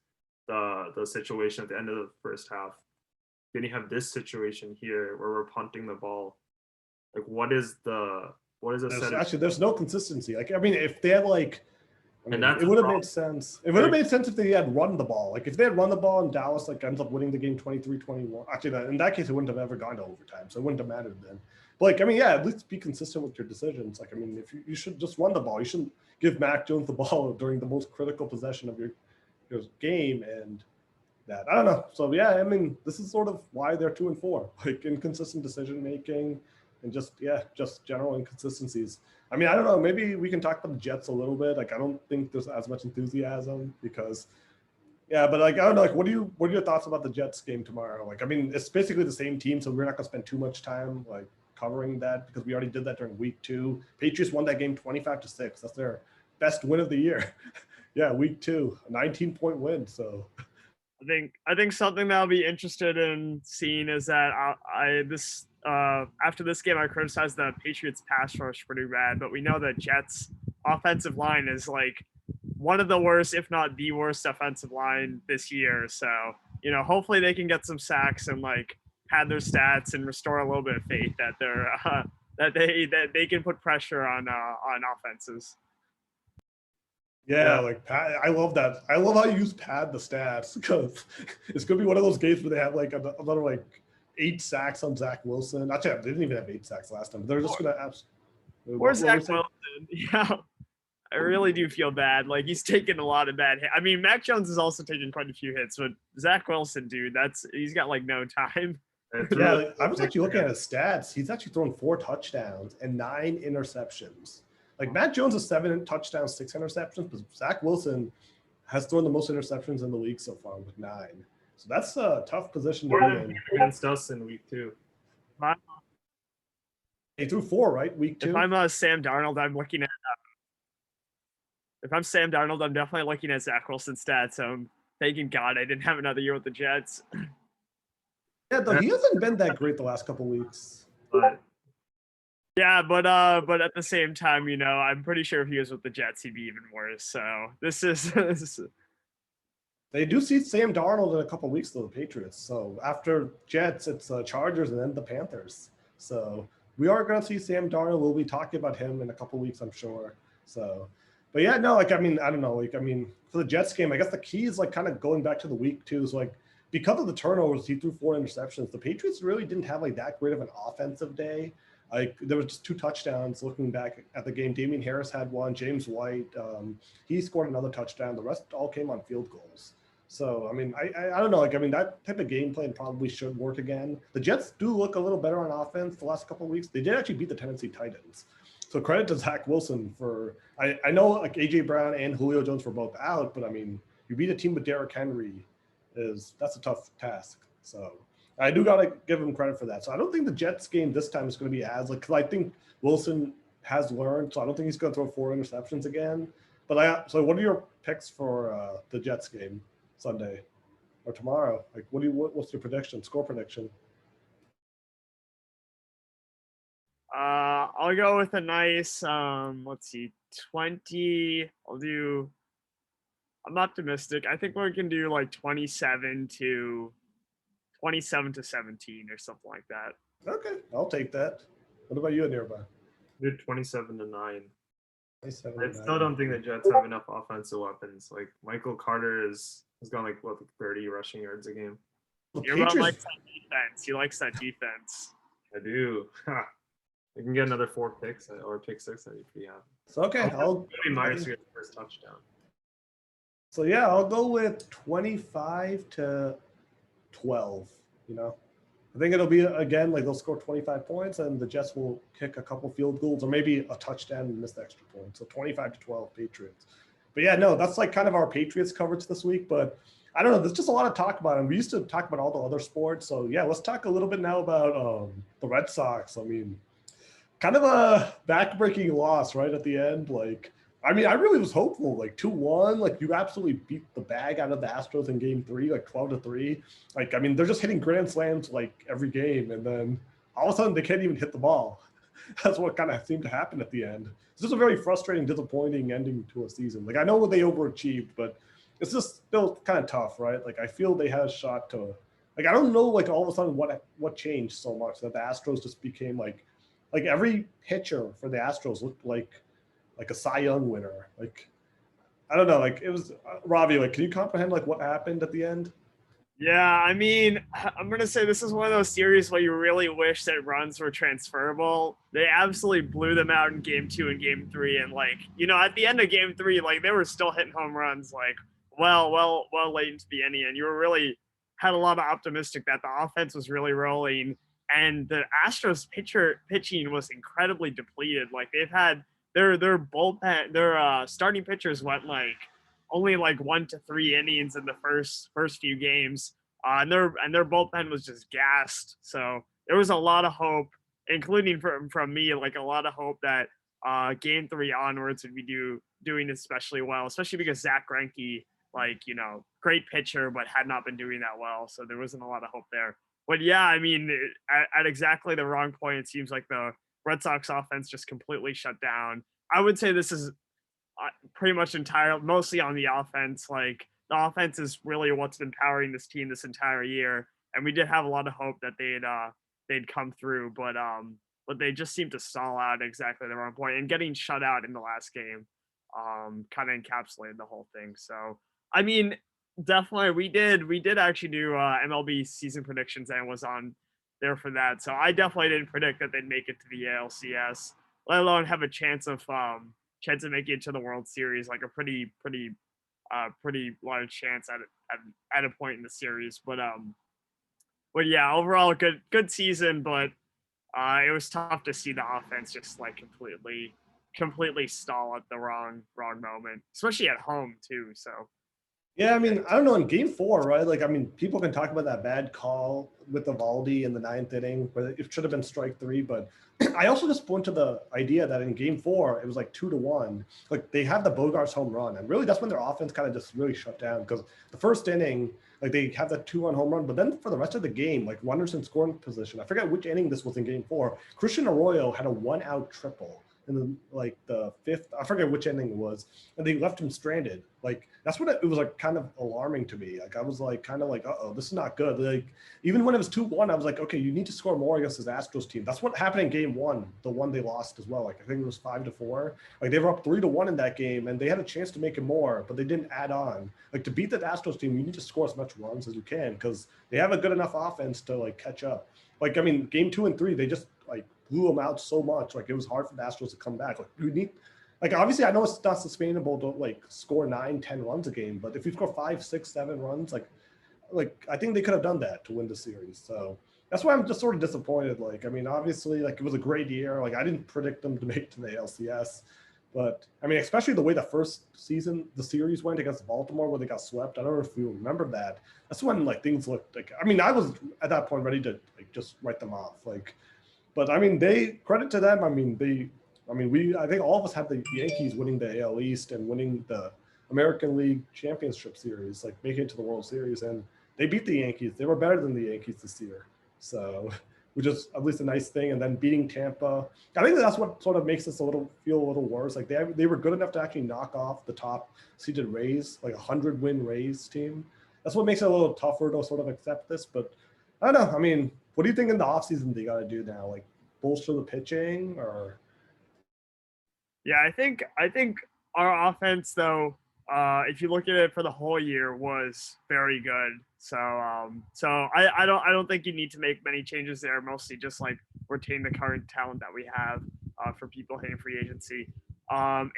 the situation at the end of the first half. Then you have this situation here where we're punting the ball. What is the set? Actually, there's no consistency. If they had it would have made sense. It would have made sense if they had run the ball. If they had run the ball and Dallas ends up winning the game 23-21. Actually, in that case, it wouldn't have ever gone to overtime, so it wouldn't have mattered then. But at least be consistent with your decisions. If you should just run the ball. You shouldn't give Mack Jones the ball during the most critical possession of your game and that. I don't know. So yeah, this is sort of why they're 2 and 4. Inconsistent decision making and just general inconsistencies. I don't know. Maybe we can talk about the Jets a little bit. I don't think there's as much enthusiasm because, yeah. But I don't know. What are your thoughts about the Jets game tomorrow? It's basically the same team, so we're not gonna spend too much time covering that because we already did that during week 2. Patriots won that game 25-6. That's their best win of the year. Yeah, week 2, a 19-point win. So I think something that I'll be interested in seeing is that after this game I criticized the Patriots pass rush pretty bad, but we know that Jets offensive line is like one of the worst, if not the worst, offensive line this year. So hopefully they can get some sacks and like pad their stats and restore a little bit of faith that they can put pressure on offenses. Yeah, like pad, I love that. I love how you use pad the stats because it's gonna be one of those games where they have like another like 8 sacks on Zach Wilson. Actually, they didn't even have 8 sacks last time. They're just gonna Where's Zach Wilson? Yeah, I really do feel bad. Like he's taking a lot of bad hits. I mean, Mack Jones is also taking quite a few hits, but Zach Wilson, dude, he's got like no time. Yeah, like, I was actually looking at his stats. He's actually thrown 4 touchdowns and 9 interceptions. Like Matt Jones has 7 touchdowns, 6 interceptions, but Zach Wilson has thrown the most interceptions in the league so far with 9. So that's a tough position to be in. Against us in week 2. He threw 4, right? Week 2. If I'm Sam Darnold, I'm looking at. If I'm Sam Darnold, I'm definitely looking at Zach Wilson's stats. So I'm thanking God I didn't have another year with the Jets. Yeah, though he hasn't been that great the last couple weeks. But yeah, but at the same time, I'm pretty sure if he was with the Jets, he'd be even worse. So this is They do see Sam Darnold in a couple weeks, though, the Patriots. So after Jets, it's Chargers and then the Panthers. So we are going to see Sam Darnold. We'll be talking about him in a couple weeks, I'm sure. So, but yeah, no, like, I mean, I don't know. Like, I mean, for the Jets game, I guess the key is like kind of going back to the week 2. So like, because of the turnovers, he threw 4 interceptions. The Patriots really didn't have like that great of an offensive day. Like there was just 2 touchdowns. Looking back at the game, Damian Harris had 1. James White, he scored another touchdown. The rest all came on field goals. So I mean, I don't know. Like I mean, that type of game plan probably should work again. The Jets do look a little better on offense the last couple of weeks. They did actually beat the Tennessee Titans. So credit to Zach Wilson for. I know like AJ Brown and Julio Jones were both out, but I mean, you beat a team with Derrick Henry. That's a tough task. So I do gotta give him credit for that. So I don't think the Jets game this time is going to be as like because I think Wilson has learned. So I don't think he's going to throw 4 interceptions again. But so what are your picks for the Jets game Sunday or tomorrow? Like what's your prediction? Score prediction? I'll go with a nice let's see, 20. I'm optimistic. I think we can do like 27 to 17 or something like that. Okay, I'll take that. What about you, Anirban? Did 27-9. 27 I still don't think the Jets have enough offensive weapons. Like Michael Carter has gone like 30 rushing yards a game. Anirban likes that defense. He likes that defense. I do. We can get another 4 picks or pick 6. That'd be pretty happy. So okay, I'll be Myers to get the first touchdown. So yeah, I'll go with 25-12. I think it'll be again like they'll score 25 points and the Jets will kick a couple field goals or maybe a touchdown and miss the extra point. So 25-12 Patriots. But yeah, no, that's like kind of our Patriots coverage this week. But I don't know. There's just a lot to talk about, and we used to talk about all the other sports. So yeah, let's talk a little bit now about the Red Sox. I mean, kind of a backbreaking loss right at the end. Like, I mean, I really was hopeful, like 2-1, like you absolutely beat the bag out of the Astros in game 3, like 12-3. Like, I mean, they're just hitting grand slams like every game. And then all of a sudden they can't even hit the ball. That's what kind of seemed to happen at the end. It's just a very frustrating, disappointing ending to a season. Like, I know they overachieved, but it's just still kind of tough, right? Like, I feel they had a shot to, like, I don't know, like all of a sudden what changed so much that the Astros just became like every pitcher for the Astros looked like a Cy Young winner. Like, I don't know, like it was Ravi, like, can you comprehend like what happened at the end? Yeah, I mean, I'm going to say this is one of those series where you really wish that runs were transferable. They absolutely blew them out in game 2 and game 3. And like, at the end of game 3, like they were still hitting home runs, like well late into the inning. And you were really had a lot of optimistic that the offense was really rolling. And the Astros pitching was incredibly depleted. Like they've had their bullpen, their starting pitchers went like only like 1 to 3 innings in the first few games, and their bullpen was just gassed. So there was a lot of hope, including from me, like a lot of hope that game 3 onwards would be doing especially well, especially because Zach Greinke, like, great pitcher, but had not been doing that well. So there wasn't a lot of hope there. But yeah, I mean, at exactly the wrong point, it seems like the Red Sox offense just completely shut down. I would say this is pretty much mostly on the offense. Like, the offense is really what's been powering this team this entire year, and we did have a lot of hope that they'd come through, but they just seemed to stall out exactly the wrong point, and getting shut out in the last game kind of encapsulated the whole thing. So I mean, definitely we did actually do MLB season predictions and was on there for that. So I definitely didn't predict that they'd make it to the ALCS, let alone have a chance of making it to the World Series, like a pretty large chance at a point in the series. But yeah, overall good season, but it was tough to see the offense just like completely stall at the wrong moment, especially at home too. So Yeah, I mean, I don't know, in game 4, right? Like, I mean, people can talk about that bad call with the Valdi in the 9th inning, but it should have been strike 3. But I also just point to the idea that in game 4, it was like 2-1. Like, they had the Bogarts home run, and really that's when their offense kind of just really shut down, because the first inning, like, they have that 2-run home run, but then for the rest of the game, like, runners in scoring position, I forget which inning this was in game 4, Christian Arroyo had a 1-out triple in the 5th, I forget which inning it was, and they left him stranded. Like, that's what it was like, kind of alarming to me. Like, I was like, kind of like, uh-oh, this is not good. Like, even when it was 2-1, I was like, okay, you need to score more against this Astros team. That's what happened in game 1, the one they lost as well. Like, I think it was 5-4. Like, they were up 3-1 in that game, and they had a chance to make it more, but they didn't add on. Like, to beat that Astros team, you need to score as much runs as you can, because they have a good enough offense to like catch up. Like, I mean, game 2 and 3, they just like blew them out so much. Like, it was hard for the Astros to come back. Like, you need, like, obviously I know it's not sustainable to like score 9-10 runs a game, but if you score 5, 6, 7 runs, like I think they could have done that to win the series. So that's why I'm just sort of disappointed. Like, I mean, obviously, like, it was a great year. Like, I didn't predict them to make it to the LCS, but I mean, especially the way the first season, the series went against Baltimore, where they got swept. I don't know if you remember that. That's when like things looked like, I mean, I was at that point ready to like just write them off. Like, but I mean, credit to them. I mean, I think all of us had the Yankees winning the AL East and winning the American League Championship Series, like making it to the World Series, and they beat the Yankees. They were better than the Yankees this year, so which is at least a nice thing. And then beating Tampa, I think that's what sort of makes this feel a little worse. Like, they were good enough to actually knock off the top seeded Rays, like 100-win Rays team. That's what makes it a little tougher to sort of accept this. But I don't know. I mean, what do you think in the offseason they got to do now? Like, bolster the pitching, or? yeah, I think our offense, though, if you look at it for the whole year, was very good. So I don't think you need to make many changes there. Mostly just like retain the current talent that we have for people hitting free agency.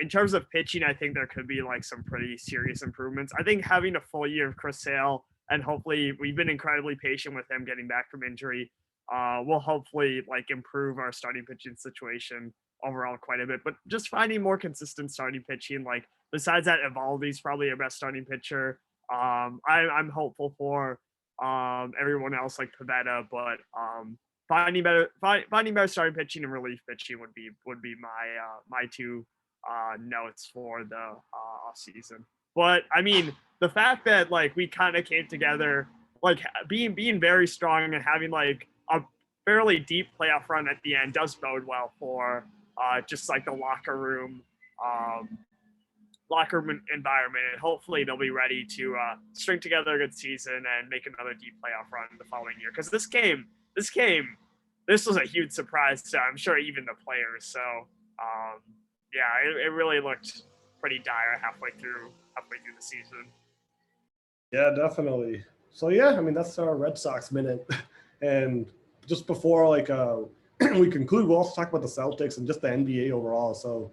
In terms of pitching, I think there could be like some pretty serious improvements. I think having a full year of Chris Sale, and hopefully we've been incredibly patient with him getting back from injury, will hopefully like improve our starting pitching situation overall quite a bit. But just finding more consistent starting pitching, like besides that, Evaldi's probably our best starting pitcher. I'm hopeful for everyone else like Pivetta, but finding better starting pitching and relief pitching would be my two notes for the off season. But I mean, the fact that like we kind of came together, like being very strong and having like a fairly deep playoff run at the end does bode well for just like the locker room environment, and hopefully they'll be ready to string together a good season and make another deep playoff run the following year. Because this was a huge surprise to, I'm sure, even the players. So yeah, it really looked pretty dire halfway through the season. Yeah, definitely. So yeah, I mean, that's our Red Sox minute. And just before we conclude, we'll also talk about the Celtics and just the NBA overall. So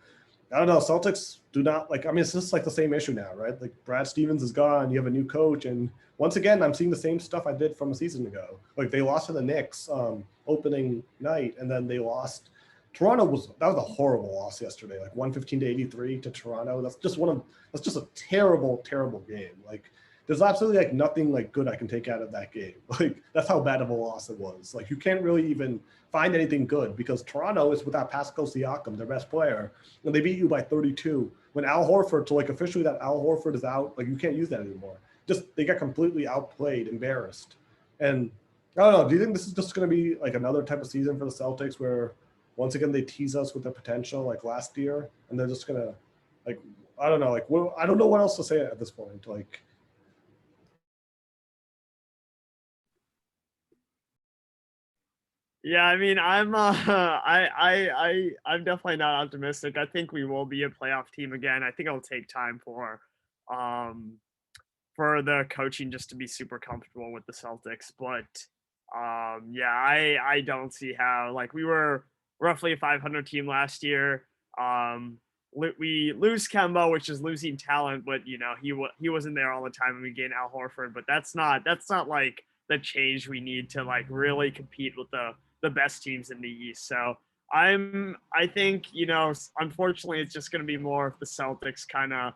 I don't know, Celtics do not like, I mean, it's just like the same issue now, right? Like, Brad Stevens is gone, you have a new coach, and once again, I'm seeing the same stuff I did from a season ago. Like, they lost to the Knicks opening night, and then they lost. That was a horrible loss yesterday, like 115-83 to Toronto. That's just a terrible, terrible game. Like, there's absolutely like nothing like good I can take out of that game. Like that's how bad of a loss it was. Like you can't really even find anything good because Toronto is without Pascal Siakam, their best player, and they beat you by 32. When Al Horford, so like officially that Al Horford is out, like you can't use that anymore. Just they get completely outplayed, embarrassed. And I don't know, do you think this is just going to be like another type of season for the Celtics where once again they tease us with their potential like last year and they're just going to like, I don't know, like well, I don't know what else to say at this point. Like, Yeah, I mean, I'm definitely not optimistic. I think we will be a playoff team again. I think it'll take time um for the coaching just to be super comfortable with the Celtics, but yeah, I don't see how. Like we were roughly a 500 team last year. We lose Kemba, which is losing talent, but you know he wasn't there all the time, and we gain Al Horford. But that's not like the change we need to like really compete with the best teams in the East. So I think unfortunately it's just going to be more of the Celtics kind of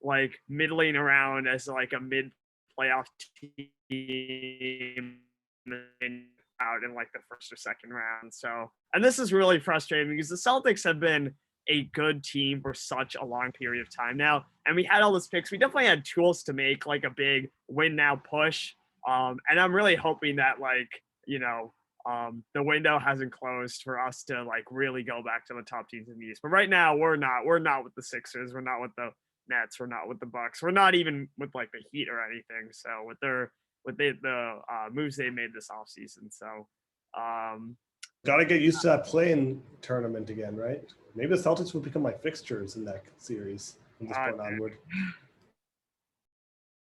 like middling around as like a mid playoff team out in like the first or second round. So, and this is really frustrating because the Celtics have been a good team for such a long period of time now. And we had all those picks. We definitely had tools to make like a big win now push. And I'm really hoping that the window hasn't closed for us to like really go back to the top teams in the East. But right now we're not with the Sixers. We're not with the Nets. We're not with the Bucks. We're not even with like the Heat or anything. So with the moves they made this offseason. So got to get used to that play-in tournament again, right? Maybe the Celtics will become like fixtures in that series from this point onward.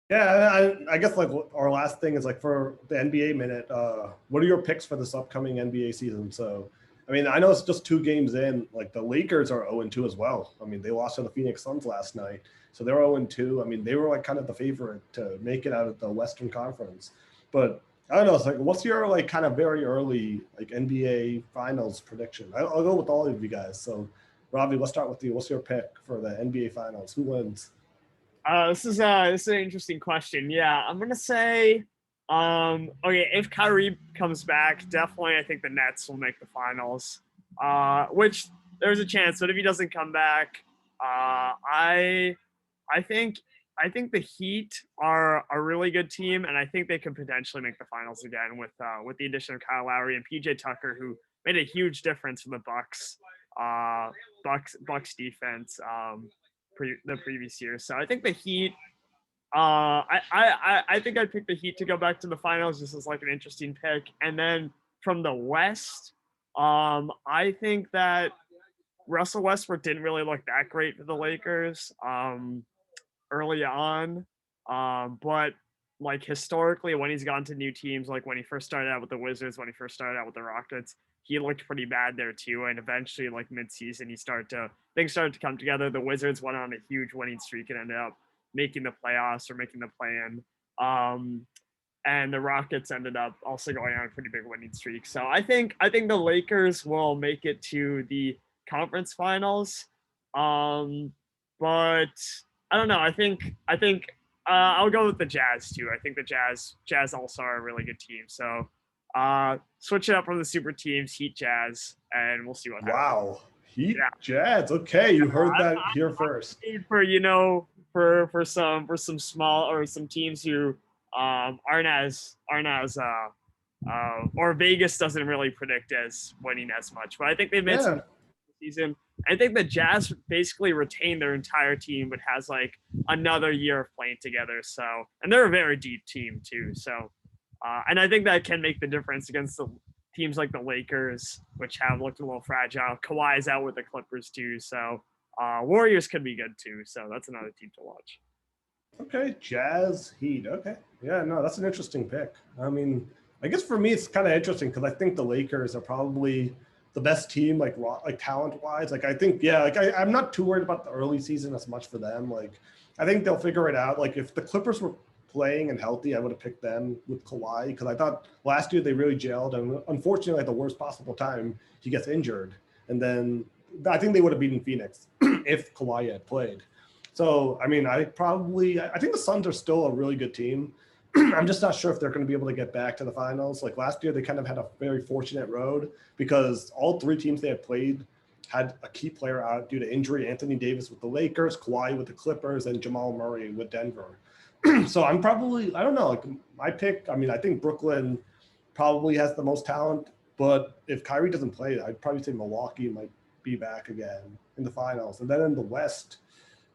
Yeah, I guess like our last thing is like for the NBA minute, what are your picks for this upcoming NBA season? So, I mean, I know it's just 2 games in. Like the Lakers are 0-2 as well. I mean, they lost to the Phoenix Suns last night, so they're 0-2. I mean, they were like kind of the favorite to make it out of the Western Conference. But I don't know. It's like, what's your like kind of very early like NBA Finals prediction? I'll go with all of you guys. So, Ravi, let's start with you. What's your pick for the NBA Finals? Who wins? This is an interesting question. Yeah, I'm gonna say, okay, if Kyrie comes back, definitely I think the Nets will make the finals. Which there's a chance, but if he doesn't come back, I think the Heat are a really good team, and I think they could potentially make the finals again with the addition of Kyle Lowry and PJ Tucker, who made a huge difference for the Bucks. Bucks defense. The previous year. So I think the Heat. I think I'd pick the Heat to go back to the finals just as like an interesting pick. And then from the West, I think that Russell Westbrook didn't really look that great for the Lakers early on, but like historically when he's gone to new teams, like when he first started out with the Wizards, when he first started out with the Rockets, he looked pretty bad there too. And eventually, like mid-season, things started to come together. The Wizards went on a huge winning streak and ended up making the playoffs or making the play-in. And the Rockets ended up also going on a pretty big winning streak. So I think the Lakers will make it to the conference finals. But I don't know. I think I'll go with the Jazz too. I think the Jazz also are a really good team. So switch it up from the super teams, Heat, Jazz, and we'll see what happens. Wow, Heat, yeah. Jazz. Okay, you heard that here first. For some small or some teams who aren't as or Vegas doesn't really predict as winning as much. But I think they've made some season. I think the Jazz basically retained their entire team, but has like another year of playing together. So, and they're a very deep team too. So, and I think that can make the difference against the teams like the Lakers, which have looked a little fragile. Kawhi's out with the Clippers too. So, Warriors could be good too. So that's another team to watch. Okay, Jazz, Heat. Okay, yeah, no, that's an interesting pick. I mean, I guess for me it's kind of interesting because I think the Lakers are probably the best team, like talent wise. Like I think, yeah, like I'm not too worried about the early season as much for them. Like I think they'll figure it out. Like if the Clippers were playing and healthy, I would have picked them with Kawhi because I thought last year they really gelled, and unfortunately at the worst possible time he gets injured, and then I think they would have beaten Phoenix if Kawhi had played. So, I mean, I think the Suns are still a really good team. I'm just not sure if they're going to be able to get back to the finals. Like last year, they kind of had a very fortunate road because all three teams they had played had a key player out due to injury. Anthony Davis with the Lakers, Kawhi with the Clippers, and Jamal Murray with Denver. So I don't know, like my pick, I mean, I think Brooklyn probably has the most talent, but if Kyrie doesn't play, I'd probably say Milwaukee might be back again in the finals. And then in the West,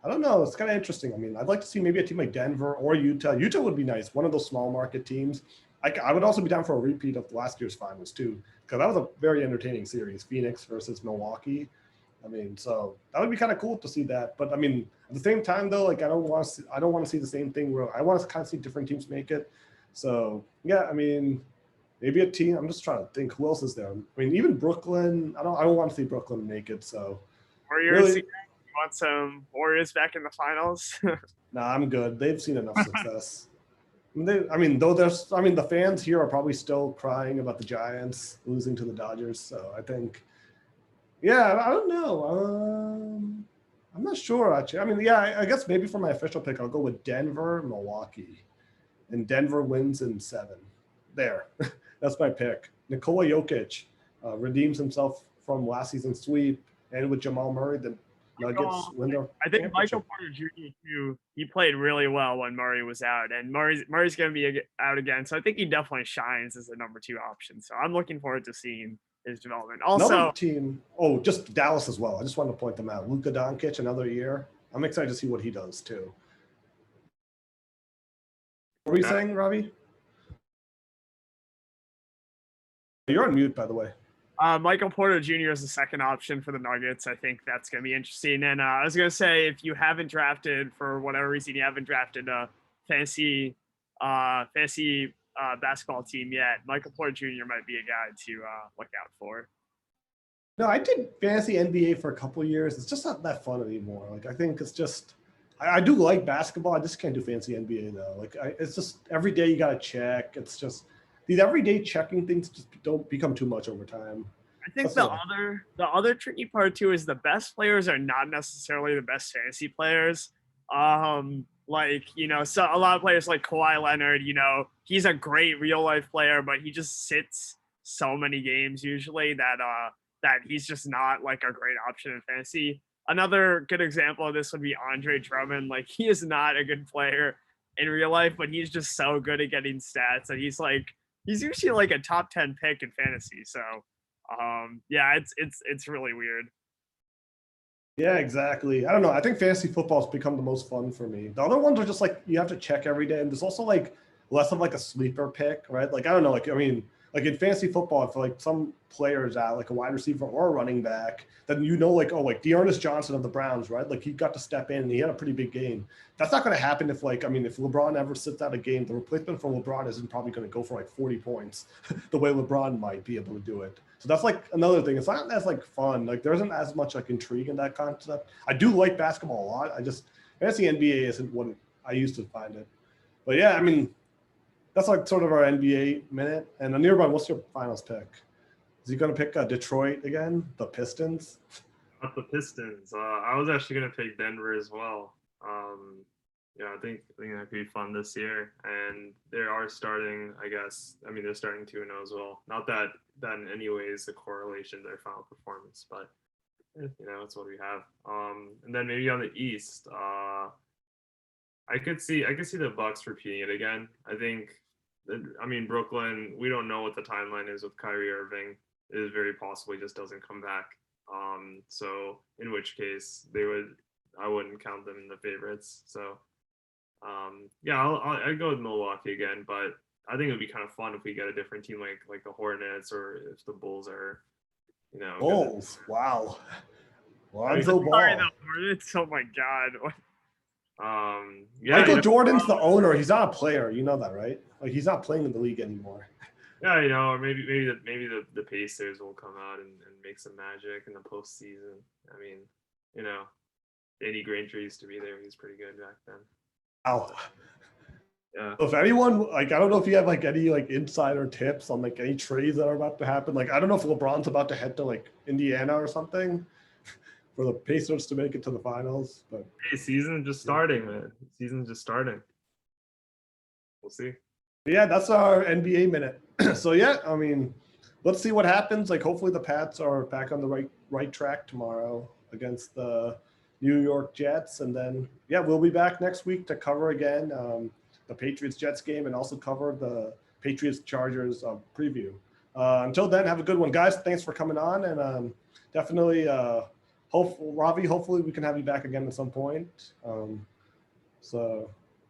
I don't know. It's kind of interesting. I mean, I'd like to see maybe a team like Denver or Utah. Utah would be nice. One of those small market teams. I would also be down for a repeat of last year's finals too, because that was a very entertaining series, Phoenix versus Milwaukee. I mean, so that would be kind of cool to see that. But I mean, at the same time though, like I don't want to see the same thing where I want to kind of see different teams make it. So yeah, I mean, maybe a team. I'm just trying to think who else is there. I mean, even Brooklyn. I don't want to see Brooklyn make it. So Warriors. really, You want some Warriors back in the finals? nah, I'm good. They've seen enough success. The fans here are probably still crying about the Giants losing to the Dodgers. So I think, yeah, I don't know. I'm not sure actually. I mean, yeah, I guess maybe for my official pick, I'll go with Denver, Milwaukee, and Denver wins in 7. There, that's my pick. Nikola Jokic redeems himself from last season's sweep, and with Jamal Murray, the Nuggets win their I think championship. Michael Porter Jr. too. He played really well when Murray was out, and Murray's going to be out again. So I think he definitely shines as a number 2 option. So I'm looking forward to seeing his development. Also, another team. Oh, just Dallas as well. I just wanted to point them out. Luka Doncic, another year. I'm excited to see what he does too. What were you saying, Ravi? You're on mute, by the way. Michael Porter Jr. is the second option for the Nuggets. I think that's going to be interesting. And I was going to say, if you haven't drafted, for whatever reason, you haven't drafted a fantasy basketball team yet, Michael Porter Jr. might be a guy to look out for. No, I did fantasy NBA for a couple of years. It's just not that fun anymore. Like, I think it's just, I do like basketball. I just can't do fantasy NBA though. Like, it's just every day you got to check. It's just, these everyday checking things just don't become too much over time. I think the other tricky part too is the best players are not necessarily the best fantasy players. Like, you know, so a lot of players like Kawhi Leonard, you know, he's a great real life player, but he just sits so many games usually that he's just not like a great option in fantasy. Another good example of this would be Andre Drummond. Like, he is not a good player in real life, but he's just so good at getting stats, and he's usually like a top 10 pick in fantasy. So yeah, it's really weird. Yeah, exactly. I don't know. I think fantasy football's become the most fun for me. The other ones are just like you have to check every day, and there's also like less of like a sleeper pick, right? Like I don't know. Like I mean, like in fantasy football, if like some players out, like a wide receiver or a running back, then you know, like, oh, like Dearness Johnson of the Browns, right? Like he got to step in and he had a pretty big game. That's not going to happen if like, I mean, if LeBron ever sits out a game, the replacement for LeBron isn't probably going to go for like 40 points the way LeBron might be able to do it. So that's like another thing. It's not as like fun. Like there isn't as much like intrigue in that concept. I do like basketball a lot. I just, fantasy NBA isn't what I used to find it. But yeah, I mean, that's like sort of our NBA minute. And Anirban, what's your finals pick? Is he going to pick Detroit again? The Pistons? Not the Pistons. I was actually going to pick Denver as well. Yeah, I think that'd be fun this year. And they are starting, I guess. I mean, they're starting 2-0 as well. Not that in any way is a correlation to their final performance, but you know, that's what we have. And then maybe on the East, I could see the Bucks repeating it again. I mean, Brooklyn, we don't know what the timeline is with Kyrie Irving. It is very possible he just doesn't come back. So in which case I wouldn't count them in the favorites. So yeah, I'd go with Milwaukee again, but I think it would be kind of fun if we get a different team like the Hornets, or if the Bulls are, you know. Bulls, wow. Lonzo Ball. Sorry, the Hornets. Oh my God. Yeah, Michael Jordan's the owner. He's not a player. You know that, right? Like he's not playing in the league anymore. Yeah, you know, or maybe the Pacers will come out and make some magic in the postseason. I mean, you know, Danny Granger used to be there. He was pretty good back then. Wow. Yeah. If anyone, like, I don't know if you have like any like insider tips on like any trades that are about to happen. Like, I don't know if LeBron's about to head to like Indiana or something for the Pacers to make it to the finals. But Hey, season just starting, man. Season just starting. We'll see. yeah, that's our NBA minute. So yeah, I mean, let's see what happens. Like, hopefully the Pats are back on the right track tomorrow against the New York Jets, and then yeah, we'll be back next week to cover again the Patriots-Jets game and also cover the Patriots-Chargers preview. Until then, have a good one, guys. Thanks for coming on, and definitely, Ravi, hopefully we can have you back again at some point. So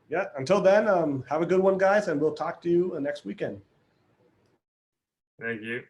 yeah, until then, have a good one, guys, and we'll talk to you next weekend. Thank you.